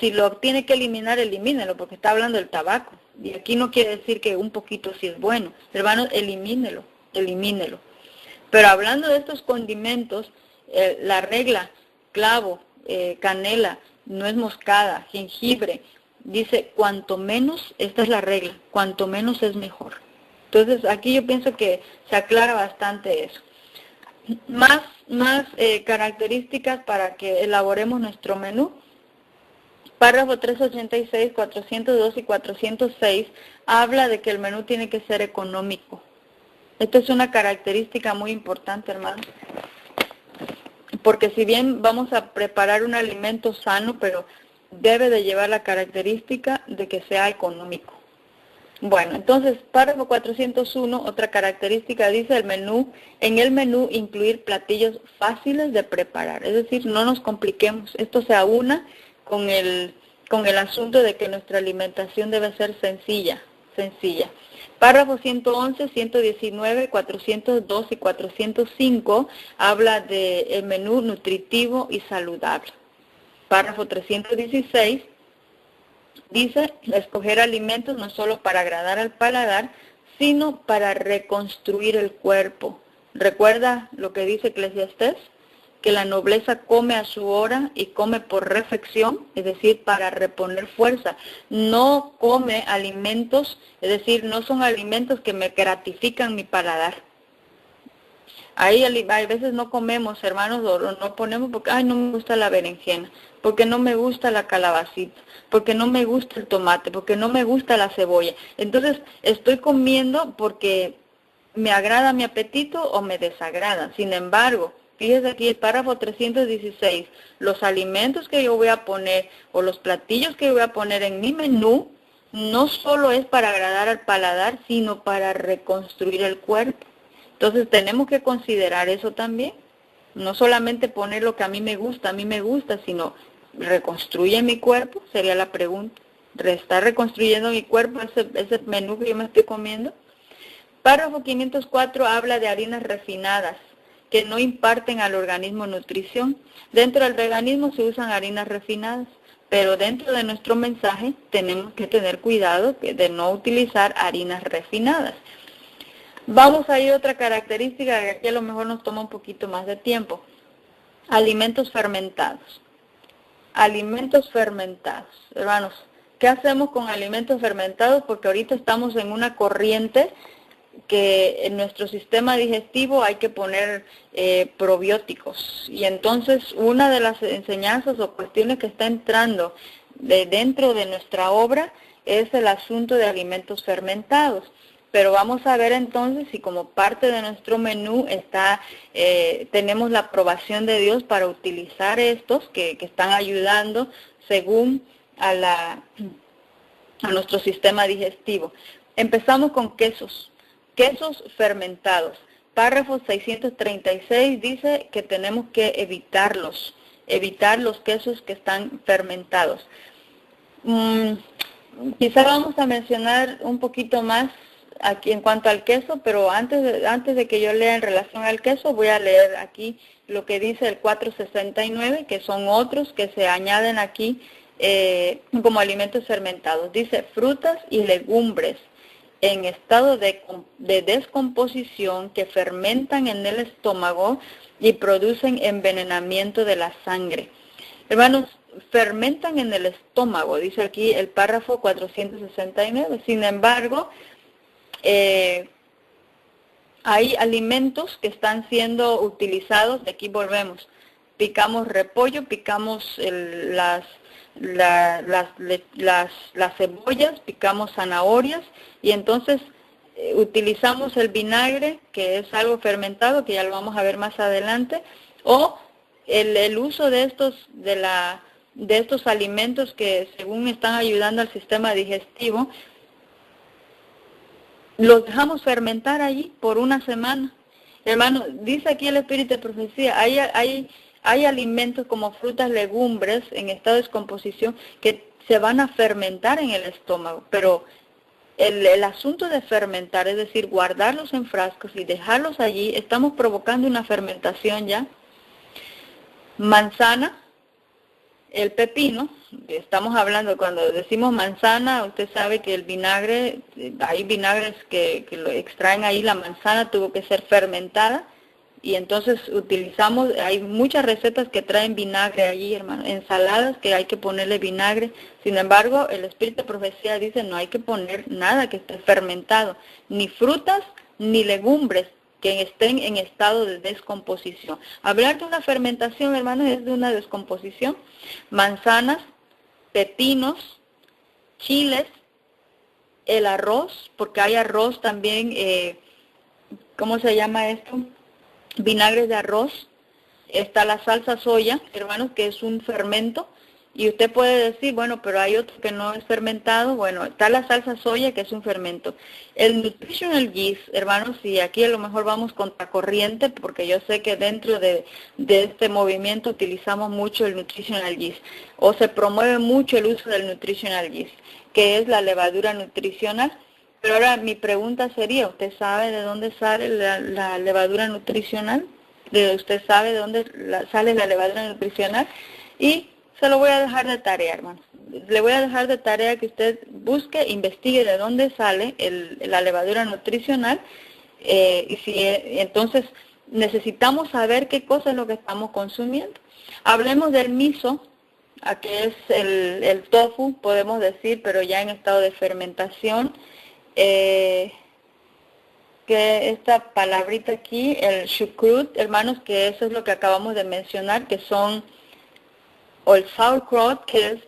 [SPEAKER 2] si lo tiene que eliminar, elimínelo, porque está hablando del tabaco. Y aquí no quiere decir que un poquito sí es bueno. Hermano, elimínelo. Pero hablando de estos condimentos, la regla, clavo, canela, nuez moscada, jengibre, dice cuanto menos, esta es la regla, cuanto menos es mejor. Entonces aquí yo pienso que se aclara bastante eso. Más características para que elaboremos nuestro menú. Párrafo 386, 402 y 406 habla de que el menú tiene que ser económico. Esto es una característica muy importante, hermano. Porque si bien vamos a preparar un alimento sano, pero debe de llevar la característica de que sea económico. Bueno, entonces, párrafo 401, otra característica dice en el menú incluir platillos fáciles de preparar. Es decir, no nos compliquemos. Esto se aúna con el asunto de que nuestra alimentación debe ser sencilla. Párrafo 111, 119, 402 y 405 habla de el menú nutritivo y saludable. Párrafo 316 dice escoger alimentos no solo para agradar al paladar, sino para reconstruir el cuerpo. ¿Recuerda lo que dice Eclesiastés? Que la nobleza come a su hora y come por refección, es decir, para reponer fuerza. No come alimentos, es decir, no son alimentos que me gratifican mi paladar. Ahí a veces no comemos, hermanos, o no ponemos porque, ay, no me gusta la berenjena, porque no me gusta la calabacita, porque no me gusta el tomate, porque no me gusta la cebolla. Entonces, estoy comiendo porque me agrada mi apetito o me desagrada. Sin embargo, Fíjese aquí el párrafo 316. Los alimentos que yo voy a poner o los platillos que yo voy a poner en mi menú no solo es para agradar al paladar, sino para reconstruir el cuerpo. Entonces tenemos que considerar eso también. No solamente poner lo que a mí me gusta, sino reconstruye mi cuerpo, sería la pregunta. ¿Está reconstruyendo mi cuerpo ese menú que yo me estoy comiendo? Párrafo 504 habla de harinas refinadas que no imparten al organismo nutrición. Dentro del veganismo se usan harinas refinadas, pero dentro de nuestro mensaje tenemos que tener cuidado de no utilizar harinas refinadas. Vamos a ir a otra característica que aquí a lo mejor nos toma un poquito más de tiempo. Alimentos fermentados. Alimentos fermentados. Hermanos, ¿qué hacemos con alimentos fermentados? Porque ahorita estamos en una corriente que en nuestro sistema digestivo hay que poner probióticos. Y entonces una de las enseñanzas o cuestiones que está entrando dentro de nuestra obra es el asunto de alimentos fermentados. Pero vamos a ver entonces si como parte de nuestro menú tenemos la aprobación de Dios para utilizar estos que están ayudando según a nuestro sistema digestivo. Empezamos con quesos. Quesos fermentados. Párrafo 636 dice que tenemos que evitar los quesos que están fermentados. Quizá vamos a mencionar un poquito más aquí en cuanto al queso, pero antes de que yo lea en relación al queso, voy a leer aquí lo que dice el 469, que son otros que se añaden aquí como alimentos fermentados. Dice frutas y legumbres en estado de descomposición que fermentan en el estómago y producen envenenamiento de la sangre. Hermanos, fermentan en el estómago, dice aquí el párrafo 469. Sin embargo, hay alimentos que están siendo utilizados, de aquí volvemos, picamos repollo, picamos las cebollas, picamos zanahorias y entonces utilizamos el vinagre, que es algo fermentado, que ya lo vamos a ver más adelante, o el uso de estos alimentos que según están ayudando al sistema digestivo, los dejamos fermentar allí por una semana. Hermano, dice aquí el Espíritu de Profecía, hay alimentos como frutas, legumbres en estado de descomposición que se van a fermentar en el estómago, pero el asunto de fermentar, es decir, guardarlos en frascos y dejarlos allí, estamos provocando una fermentación ya. Manzana, el pepino, estamos hablando, cuando decimos manzana, usted sabe que el vinagre, hay vinagres que lo extraen ahí, la manzana tuvo que ser fermentada, y entonces hay muchas recetas que traen vinagre allí, hermano, ensaladas que hay que ponerle vinagre. Sin embargo, el Espíritu de Profecía dice no hay que poner nada que esté fermentado, ni frutas ni legumbres que estén en estado de descomposición. Hablar de una fermentación, hermanos, es de una descomposición. Manzanas, pepinos, chiles, el arroz, porque hay arroz también, ¿cómo se llama esto? Vinagre de arroz. Está la salsa soya, hermanos, que es un fermento. Y usted puede decir, bueno, pero hay otro que no es fermentado. Bueno, está la salsa soya, que es un fermento. El nutritional yeast, hermanos, y aquí a lo mejor vamos contracorriente, porque yo sé que dentro de este movimiento utilizamos mucho el nutritional yeast, o se promueve mucho el uso del nutritional yeast, que es la levadura nutricional. Pero ahora mi pregunta sería, ¿usted sabe de dónde sale la levadura nutricional? ¿Usted sabe de dónde sale la levadura nutricional? Y se lo voy a dejar de tarea, hermanos. Le voy a dejar de tarea que usted busque, investigue de dónde sale la levadura nutricional. Entonces, necesitamos saber qué cosa es lo que estamos consumiendo. Hablemos del miso, que es el tofu, podemos decir, pero ya en estado de fermentación. Que esta palabrita aquí, el shukrut, hermanos, que eso es lo que acabamos de mencionar, que son, o el sauerkraut, que es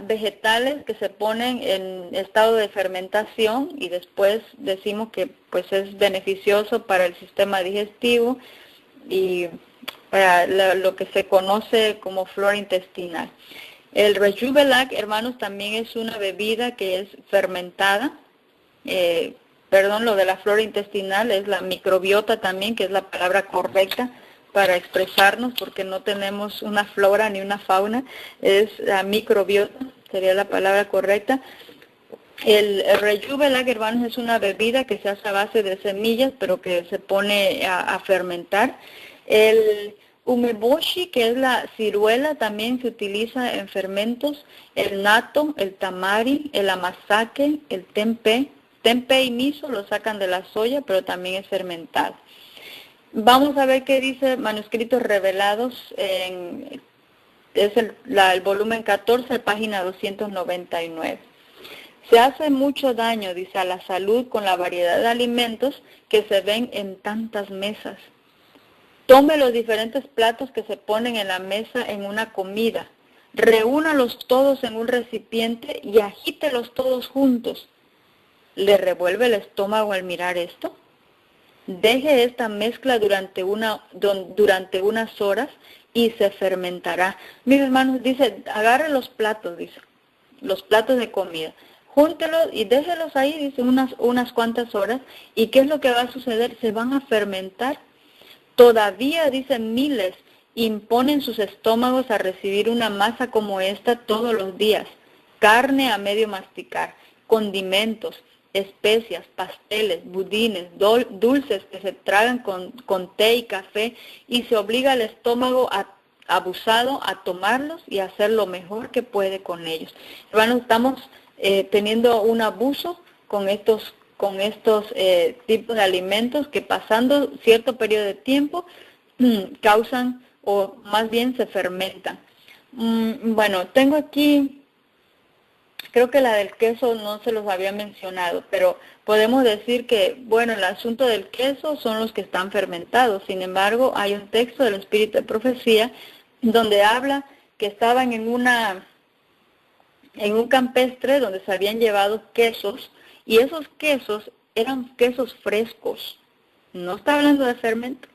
[SPEAKER 2] vegetales que se ponen en estado de fermentación y después decimos que pues es beneficioso para el sistema digestivo y para lo que se conoce como flora intestinal. El Rejuvelac, hermanos, también es una bebida que es fermentada. Lo de la flora intestinal es la microbiota también, que es la palabra correcta para expresarnos, porque no tenemos una flora ni una fauna, es la microbiota, sería la palabra correcta. El Rejuvelac, hermanos, es una bebida que se hace a base de semillas, pero que se pone a fermentar. El umeboshi, que es la ciruela, también se utiliza en fermentos. El natto, el tamari, el amazake, el tempeh. Tempeh y miso lo sacan de la soya, pero también es fermentado. Vamos a ver qué dice Manuscritos Revelados, es el volumen 14, página 299. Se hace mucho daño, dice, a la salud con la variedad de alimentos que se ven en tantas mesas. Tome los diferentes platos que se ponen en la mesa en una comida. Reúnalos todos en un recipiente y agítelos todos juntos. ¿Le revuelve el estómago al mirar esto? Deje esta mezcla durante unas horas y se fermentará. Mis hermanos, dice, agarre los platos, dice, los platos de comida, júntelos y déjelos ahí, dice, unas cuantas horas. ¿Y qué es lo que va a suceder? Se van a fermentar. Todavía, dice, miles imponen sus estómagos a recibir una masa como esta todos los días. Carne a medio masticar, condimentos, especias, pasteles, budines, dulces que se tragan con té y café, y se obliga al estómago abusado a tomarlos y a hacer lo mejor que puede con ellos. Hermanos, estamos teniendo un abuso con estos tipos de alimentos que, pasando cierto periodo de tiempo, causan, o más bien se fermentan. Bueno, tengo aquí, creo que la del queso no se los había mencionado, pero podemos decir que, bueno, el asunto del queso son los que están fermentados. Sin embargo, hay un texto del Espíritu de Profecía donde habla que estaban en un campestre donde se habían llevado quesos, y esos quesos eran quesos frescos. No está hablando de fermento.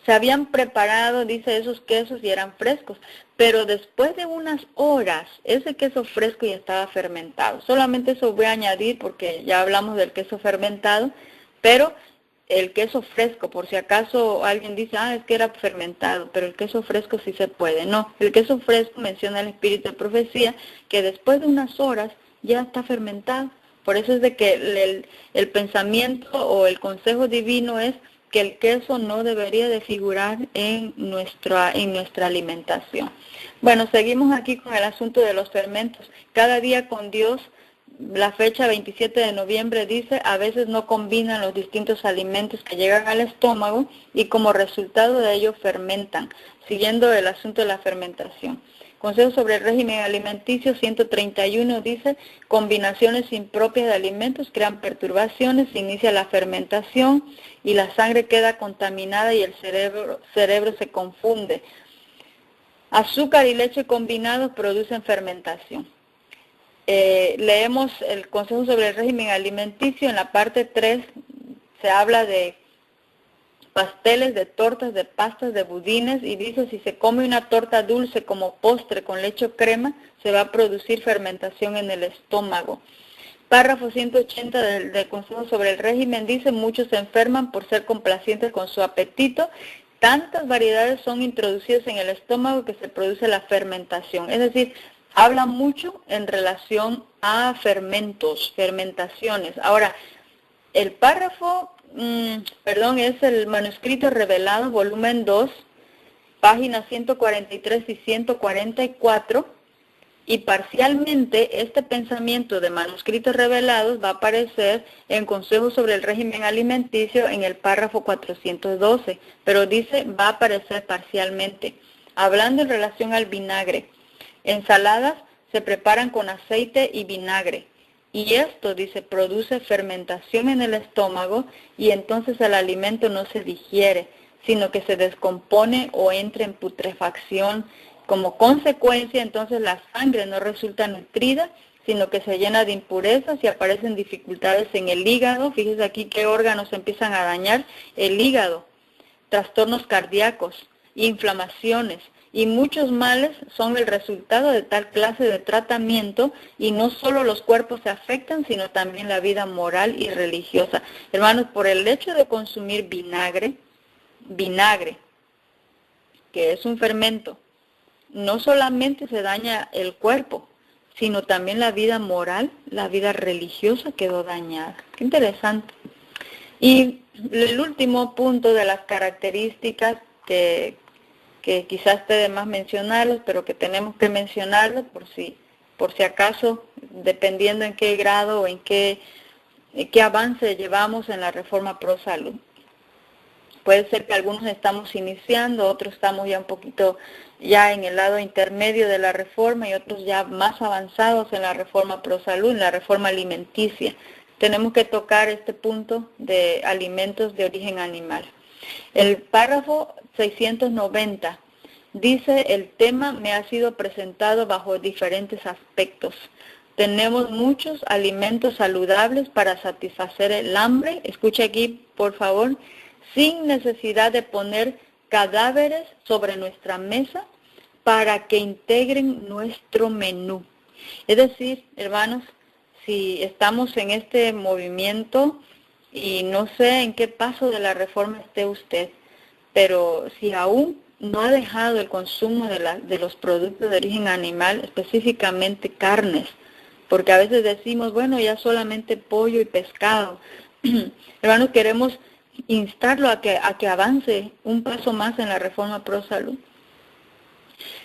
[SPEAKER 2] Se habían preparado, dice, esos quesos y eran frescos, pero después de unas horas, ese queso fresco ya estaba fermentado. Solamente eso voy a añadir porque ya hablamos del queso fermentado, pero el queso fresco, por si acaso alguien dice, es que era fermentado, pero el queso fresco sí se puede. No, el queso fresco, menciona el Espíritu de Profecía, que después de unas horas ya está fermentado. Por eso es de que el pensamiento o el consejo divino es que el queso no debería de figurar en nuestra alimentación. Bueno, seguimos aquí con el asunto de los fermentos. Cada día con Dios, la fecha 27 de noviembre dice, a veces no combinan los distintos alimentos que llegan al estómago y como resultado de ello fermentan, siguiendo el asunto de la fermentación. Consejo sobre el régimen alimenticio 131 dice, combinaciones impropias de alimentos crean perturbaciones, se inicia la fermentación y la sangre queda contaminada y el cerebro se confunde. Azúcar y leche combinados producen fermentación. Leemos el consejo sobre el régimen alimenticio, en la parte 3 se habla de pasteles, de tortas, de pastas, de budines, y dice, si se come una torta dulce como postre con leche o crema, se va a producir fermentación en el estómago. Párrafo 180 del Consejo sobre el régimen dice, muchos se enferman por ser complacientes con su apetito. Tantas variedades son introducidas en el estómago que se produce la fermentación. Es decir, habla mucho en relación a fermentaciones. Ahora, el párrafo, es el Manuscrito Revelado, volumen 2, páginas 143 y 144, y parcialmente este pensamiento de Manuscritos Revelados va a aparecer en Consejos sobre el régimen alimenticio en el párrafo 412, pero dice va a aparecer parcialmente, hablando en relación al vinagre. Ensaladas se preparan con aceite y vinagre. Y esto, dice, produce fermentación en el estómago y entonces el alimento no se digiere, sino que se descompone o entra en putrefacción. Como consecuencia, entonces la sangre no resulta nutrida, sino que se llena de impurezas y aparecen dificultades en el hígado. Fíjese aquí qué órganos empiezan a dañar. El hígado, trastornos cardíacos, inflamaciones y muchos males son el resultado de tal clase de tratamiento, y no solo los cuerpos se afectan, sino también la vida moral y religiosa. Hermanos, por el hecho de consumir vinagre, que es un fermento, no solamente se daña el cuerpo, sino también la vida moral, la vida religiosa quedó dañada. Qué interesante. Y el último punto de las características que quizás esté de más mencionarlos, pero que tenemos que mencionarlos por si acaso, dependiendo en qué grado o en qué avance llevamos en la reforma pro salud. Puede ser que algunos estamos iniciando, otros estamos ya un poquito ya en el lado intermedio de la reforma y otros ya más avanzados en la reforma pro salud, en la reforma alimenticia. Tenemos que tocar este punto de alimentos de origen animal. El párrafo 690 dice: el tema me ha sido presentado bajo diferentes aspectos. Tenemos muchos alimentos saludables para satisfacer el hambre. Escucha aquí, por favor, sin necesidad de poner cadáveres sobre nuestra mesa para que integren nuestro menú. Es decir, hermanos, si estamos en este movimiento, y no sé en qué paso de la reforma esté usted, pero si aún no ha dejado el consumo de los productos de origen animal, específicamente carnes, porque a veces decimos, bueno, ya solamente pollo y pescado. Hermanos, queremos instarlo a que avance un paso más en la reforma pro salud.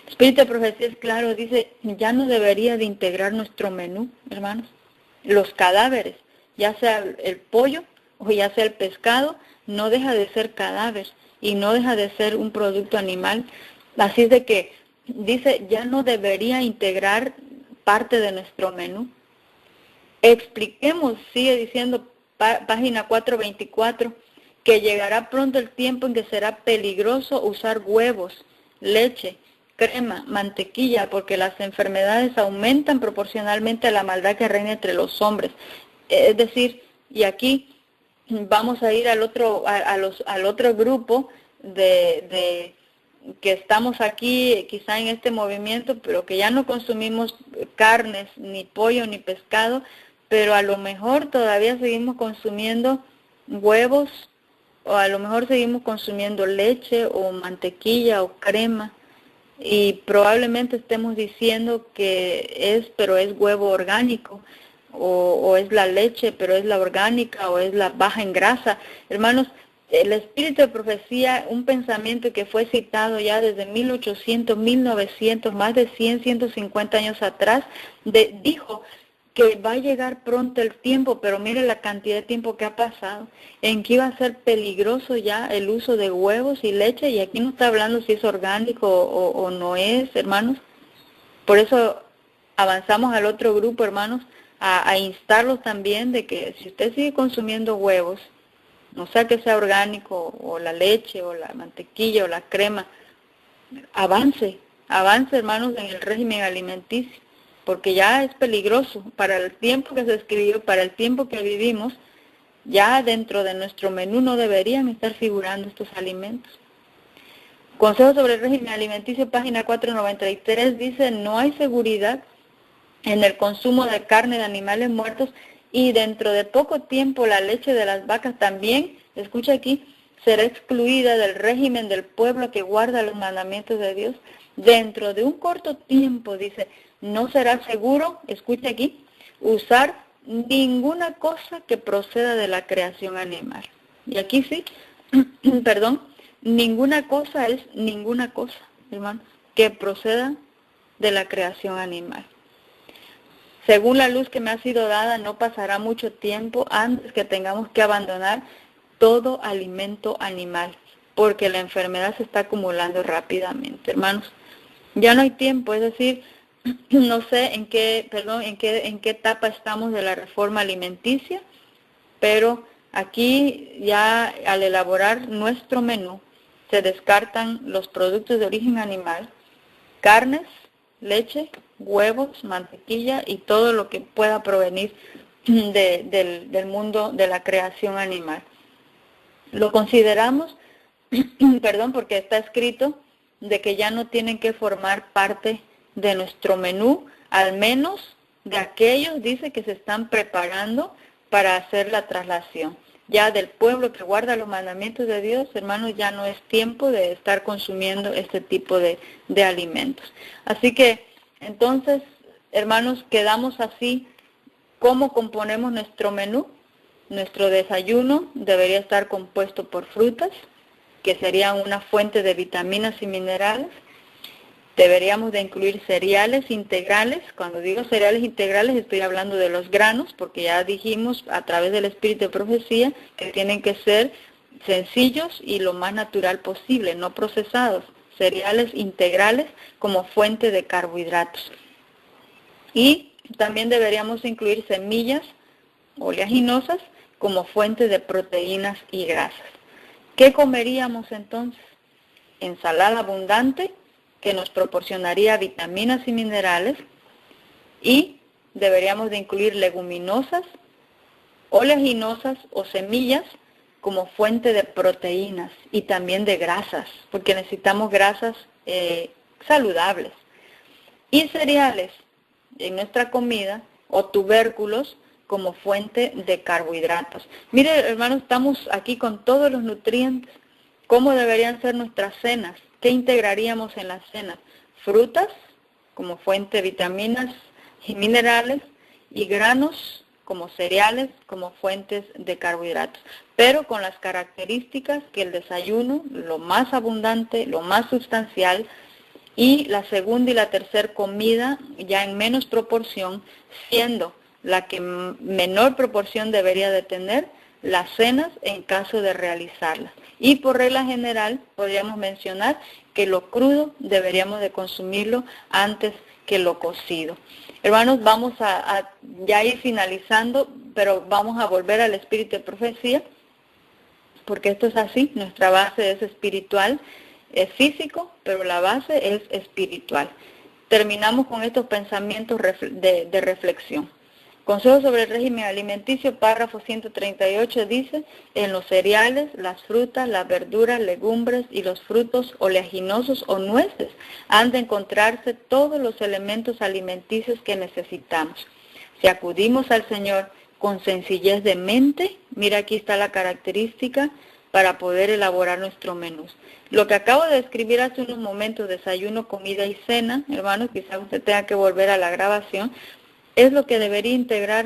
[SPEAKER 2] El Espíritu de Profecía es claro, dice, ya no debería de integrar nuestro menú, hermanos. Los cadáveres, ya sea el pollo o ya sea el pescado, no deja de ser cadáver y no deja de ser un producto animal. Así es de que, dice, ya no debería integrar parte de nuestro menú. Expliquemos, sigue diciendo página 424, que llegará pronto el tiempo en que será peligroso usar huevos, leche, crema, mantequilla, porque las enfermedades aumentan proporcionalmente a la maldad que reina entre los hombres. Es decir, y aquí vamos a ir al otro grupo de que estamos aquí quizá en este movimiento, pero que ya no consumimos carnes, ni pollo, ni pescado, pero a lo mejor todavía seguimos consumiendo huevos, o a lo mejor seguimos consumiendo leche o mantequilla o crema, y probablemente estemos diciendo que pero es huevo orgánico, o es la leche, pero es la orgánica, o es la baja en grasa. Hermanos, el Espíritu de Profecía, un pensamiento que fue citado ya desde 1800, 1900, más de 100, 150 años atrás, dijo que va a llegar pronto el tiempo, pero mire la cantidad de tiempo que ha pasado, en que iba a ser peligroso ya el uso de huevos y leche, y aquí no está hablando si es orgánico o no es, hermanos. Por eso avanzamos al otro grupo, hermanos, a instarlos también de que si usted sigue consumiendo huevos, no sea que sea orgánico, o la leche, o la mantequilla, o la crema, avance, hermanos, en el régimen alimenticio, porque ya es peligroso para el tiempo que se escribió, para el tiempo que vivimos. Ya dentro de nuestro menú no deberían estar figurando estos alimentos. Consejo sobre el régimen alimenticio, página 493, dice: no hay seguridad en el consumo de carne de animales muertos, y dentro de poco tiempo la leche de las vacas también, escucha aquí, será excluida del régimen del pueblo que guarda los mandamientos de Dios. Dentro de un corto tiempo, dice, no será seguro, escucha aquí, usar ninguna cosa que proceda de la creación animal. Y aquí sí, perdón, ninguna cosa es ninguna cosa, hermano, que proceda de la creación animal. Según la luz que me ha sido dada, no pasará mucho tiempo antes que tengamos que abandonar todo alimento animal, porque la enfermedad se está acumulando rápidamente, hermanos. Ya no hay tiempo, es decir, no sé en qué etapa estamos de la reforma alimenticia, pero aquí ya al elaborar nuestro menú se descartan los productos de origen animal, carnes, leche, huevos, mantequilla y todo lo que pueda provenir del mundo de la creación animal. Lo consideramos perdón, porque está escrito de que ya no tienen que formar parte de nuestro menú, al menos de aquellos, dice, que se están preparando para hacer la traslación. Ya del pueblo que guarda los mandamientos de Dios, hermanos, ya no es tiempo de estar consumiendo este tipo de alimentos. Así que, entonces, hermanos, quedamos así. ¿Cómo componemos nuestro menú? Nuestro desayuno debería estar compuesto por frutas, que serían una fuente de vitaminas y minerales. Deberíamos de incluir cereales integrales. Cuando digo cereales integrales estoy hablando de los granos, porque ya dijimos a través del espíritu de profecía que tienen que ser sencillos y lo más natural posible, no procesados. Cereales integrales como fuente de carbohidratos. Y también deberíamos incluir semillas oleaginosas como fuente de proteínas y grasas. ¿Qué comeríamos entonces? Ensalada abundante que nos proporcionaría vitaminas y minerales, y deberíamos de incluir leguminosas, oleaginosas o semillas como fuente de proteínas y también de grasas, porque necesitamos grasas saludables. Y cereales en nuestra comida o tubérculos como fuente de carbohidratos. Mire, hermanos, estamos aquí con todos los nutrientes. ¿Cómo deberían ser nuestras cenas? ¿Qué integraríamos en las cenas? Frutas como fuente de vitaminas y minerales, y granos como cereales como fuentes de carbohidratos, pero con las características que el desayuno, lo más abundante, lo más sustancial, y la segunda y la tercera comida ya en menos proporción, siendo la que menor proporción debería de tener las cenas en caso de realizarlas. Y por regla general podríamos mencionar que lo crudo deberíamos de consumirlo antes que lo cocido. Hermanos, vamos a ya ir finalizando, pero vamos a volver al espíritu de profecía, porque esto es así, nuestra base es espiritual, es físico, pero la base es espiritual. Terminamos con estos pensamientos de reflexión. Consejo sobre el régimen alimenticio, párrafo 138, dice: en los cereales, las frutas, las verduras, legumbres y los frutos oleaginosos o nueces han de encontrarse todos los elementos alimenticios que necesitamos. Si acudimos al Señor con sencillez de mente, mira, aquí está la característica para poder elaborar nuestro menú. Lo que acabo de describir hace unos momentos, desayuno, comida y cena, hermanos, quizá usted tenga que volver a la grabación, es lo que deberían integrar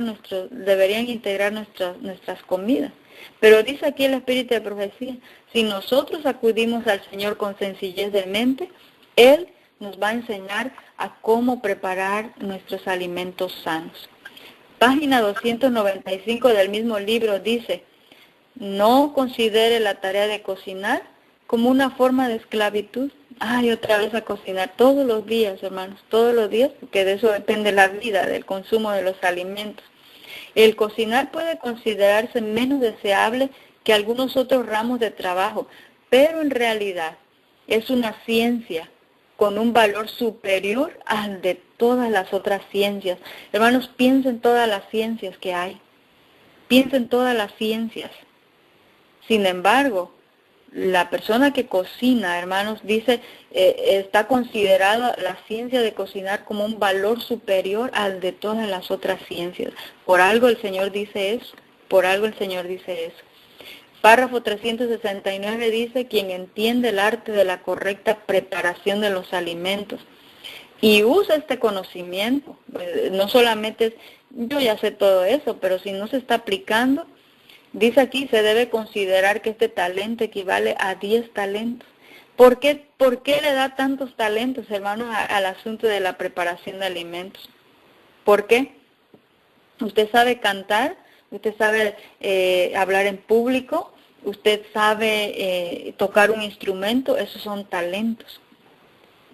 [SPEAKER 2] nuestras comidas. Pero dice aquí el espíritu de profecía, si nosotros acudimos al Señor con sencillez de mente, Él nos va a enseñar a cómo preparar nuestros alimentos sanos. Página 295 del mismo libro dice: no considere la tarea de cocinar como una forma de esclavitud. Ay, otra vez a cocinar todos los días, hermanos, todos los días, porque de eso depende la vida, del consumo de los alimentos. El cocinar puede considerarse menos deseable que algunos otros ramos de trabajo, pero en realidad es una ciencia con un valor superior al de todas las otras ciencias. Hermanos, piensen en todas las ciencias que hay. Piensen en todas las ciencias. Sin embargo, la persona que cocina, hermanos, dice, está considerada la ciencia de cocinar como un valor superior al de todas las otras ciencias. Por algo el Señor dice eso. Por algo el Señor dice eso. Párrafo 369 dice: quien entiende el arte de la correcta preparación de los alimentos y usa este conocimiento, no solamente es, yo ya sé todo eso, pero si no se está aplicando, dice aquí, se debe considerar que este talento equivale a 10 talentos. ¿Por qué le da tantos talentos, hermanos, al asunto de la preparación de alimentos? ¿Por qué? Usted sabe cantar, usted sabe hablar en público, usted sabe tocar un instrumento, esos son talentos.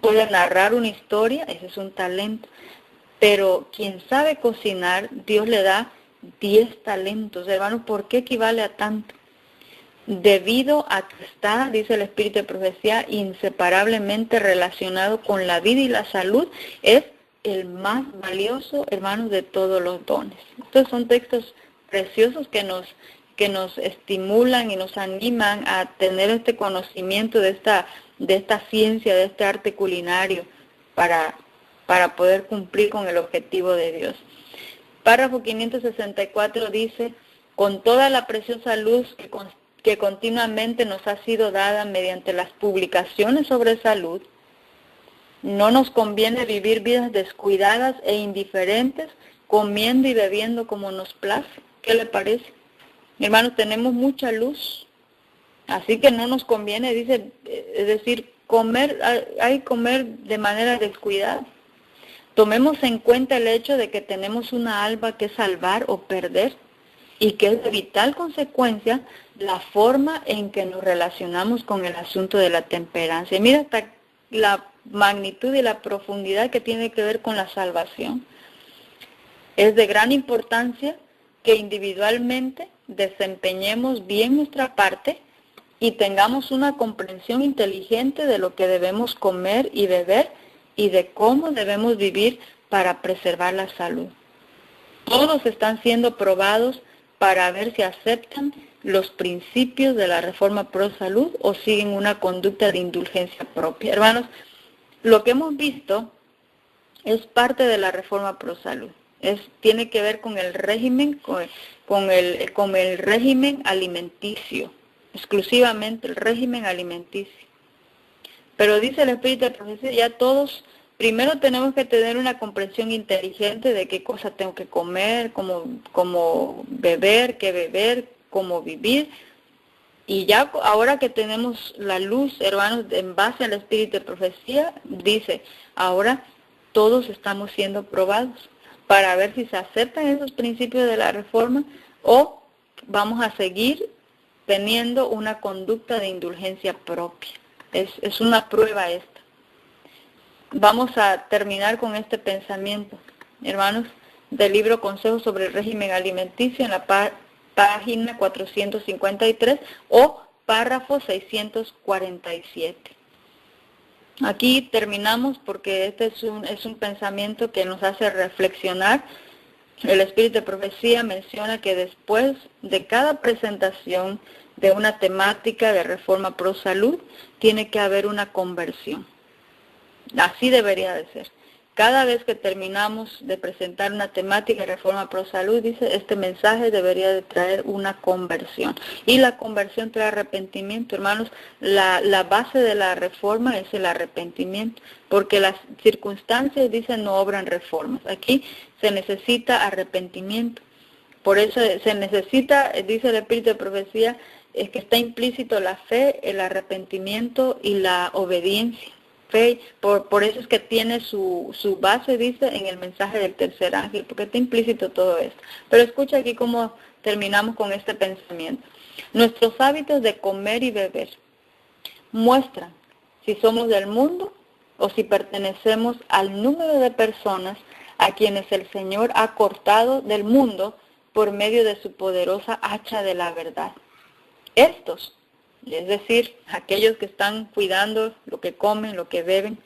[SPEAKER 2] Puede narrar una historia, ese es un talento. Pero quien sabe cocinar, Dios le da 10 talentos. Hermanos, ¿por qué equivale a tanto? Debido a que está, dice el espíritu de profecía, inseparablemente relacionado con la vida y la salud, es el más valioso, hermanos, de todos los dones. Estos son textos preciosos que que nos estimulan y nos animan a tener este conocimiento de esta ciencia, de este arte culinario, para poder cumplir con el objetivo de Dios. Párrafo 564 dice: con toda la preciosa luz que continuamente nos ha sido dada mediante las publicaciones sobre salud, no nos conviene vivir vidas descuidadas e indiferentes, comiendo y bebiendo como nos place. ¿Qué le parece? Hermanos, tenemos mucha luz, así que no nos conviene, dice, es decir, hay comer de manera descuidada. Tomemos en cuenta el hecho de que tenemos una alma que salvar o perder, y que es de vital consecuencia la forma en que nos relacionamos con el asunto de la temperancia. Mira hasta la magnitud y la profundidad que tiene que ver con la salvación. Es de gran importancia que individualmente desempeñemos bien nuestra parte y tengamos una comprensión inteligente de lo que debemos comer y beber y de cómo debemos vivir para preservar la salud. Todos están siendo probados para ver si aceptan los principios de la Reforma Pro Salud o siguen una conducta de indulgencia propia. Hermanos, lo que hemos visto es parte de la Reforma Pro Salud. Tiene que ver con el régimen, con el régimen alimenticio, exclusivamente el régimen alimenticio. Pero dice el Espíritu de Profecía, ya todos, primero tenemos que tener una comprensión inteligente de qué cosa tengo que comer, cómo beber, cómo vivir. Y ya ahora que tenemos la luz, hermanos, en base al Espíritu de Profecía, dice, ahora todos estamos siendo probados para ver si se aceptan esos principios de la reforma o vamos a seguir teniendo una conducta de indulgencia propia. Es una prueba esta. Vamos a terminar con este pensamiento, hermanos, del libro Consejos sobre el régimen alimenticio en la página 453 o párrafo 647. Aquí terminamos porque este es un pensamiento que nos hace reflexionar. El Espíritu de Profecía menciona que después de cada presentación de una temática de Reforma Pro Salud, tiene que haber una conversión. Así debería de ser. Cada vez que terminamos de presentar una temática de Reforma Pro Salud, dice, este mensaje debería de traer una conversión. Y la conversión trae arrepentimiento, hermanos. La base de la reforma es el arrepentimiento, porque las circunstancias, dicen, no obran reformas. Aquí se necesita arrepentimiento. Por eso se necesita, dice el Espíritu de Profecía, es que está implícito la fe, el arrepentimiento y la obediencia. Fe, por eso es que tiene su base, dice, en el mensaje del tercer ángel, porque está implícito todo esto. Pero escucha aquí cómo terminamos con este pensamiento. Nuestros hábitos de comer y beber muestran si somos del mundo o si pertenecemos al número de personas a quienes el Señor ha cortado del mundo por medio de su poderosa hacha de la verdad. Estos, es decir, aquellos que están cuidando lo que comen, lo que beben,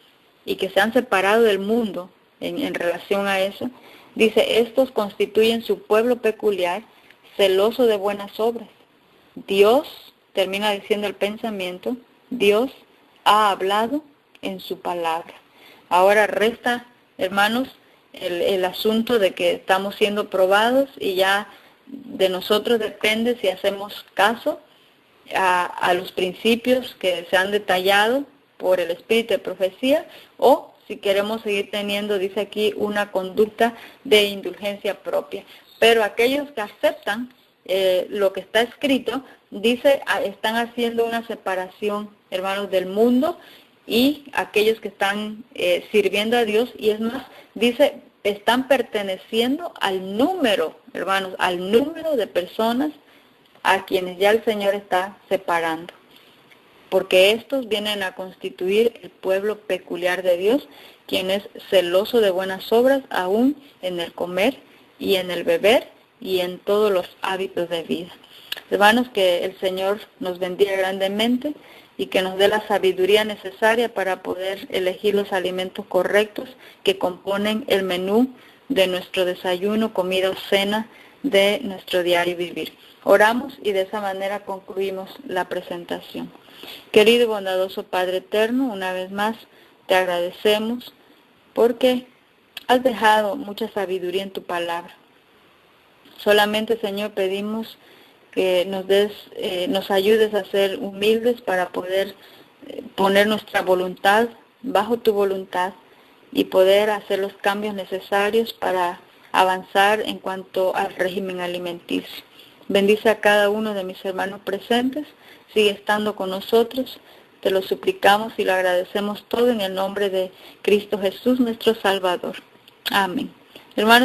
[SPEAKER 2] y que se han separado del mundo en relación a eso, dice, estos constituyen su pueblo peculiar, celoso de buenas obras. Dios, termina diciendo el pensamiento, Dios ha hablado en su palabra. Ahora resta, hermanos, el asunto de que estamos siendo probados y ya de nosotros depende si hacemos caso a los principios que se han detallado por el Espíritu de Profecía o si queremos seguir teniendo, dice aquí, una conducta de indulgencia propia. Pero aquellos que aceptan lo que está escrito, dice, están haciendo una separación, hermanos, del mundo y aquellos que están sirviendo a Dios, y es más, dice, están perteneciendo al número, hermanos, al número de personas a quienes ya el Señor está separando, porque estos vienen a constituir el pueblo peculiar de Dios, quien es celoso de buenas obras, aún en el comer y en el beber y en todos los hábitos de vida. Hermanos, que el Señor nos bendiga grandemente y que nos dé la sabiduría necesaria para poder elegir los alimentos correctos que componen el menú de nuestro desayuno, comida o cena de nuestro diario vivir. Oramos y de esa manera concluimos la presentación. Querido y bondadoso Padre eterno, una vez más te agradecemos porque has dejado mucha sabiduría en tu palabra. Solamente, Señor, pedimos que nos ayudes a ser humildes para poder poner nuestra voluntad bajo tu voluntad y poder hacer los cambios necesarios para avanzar en cuanto al régimen alimenticio. Bendice a cada uno de mis hermanos presentes, sigue estando con nosotros, te lo suplicamos y lo agradecemos todo en el nombre de Cristo Jesús, nuestro Salvador. Amén. Hermanos,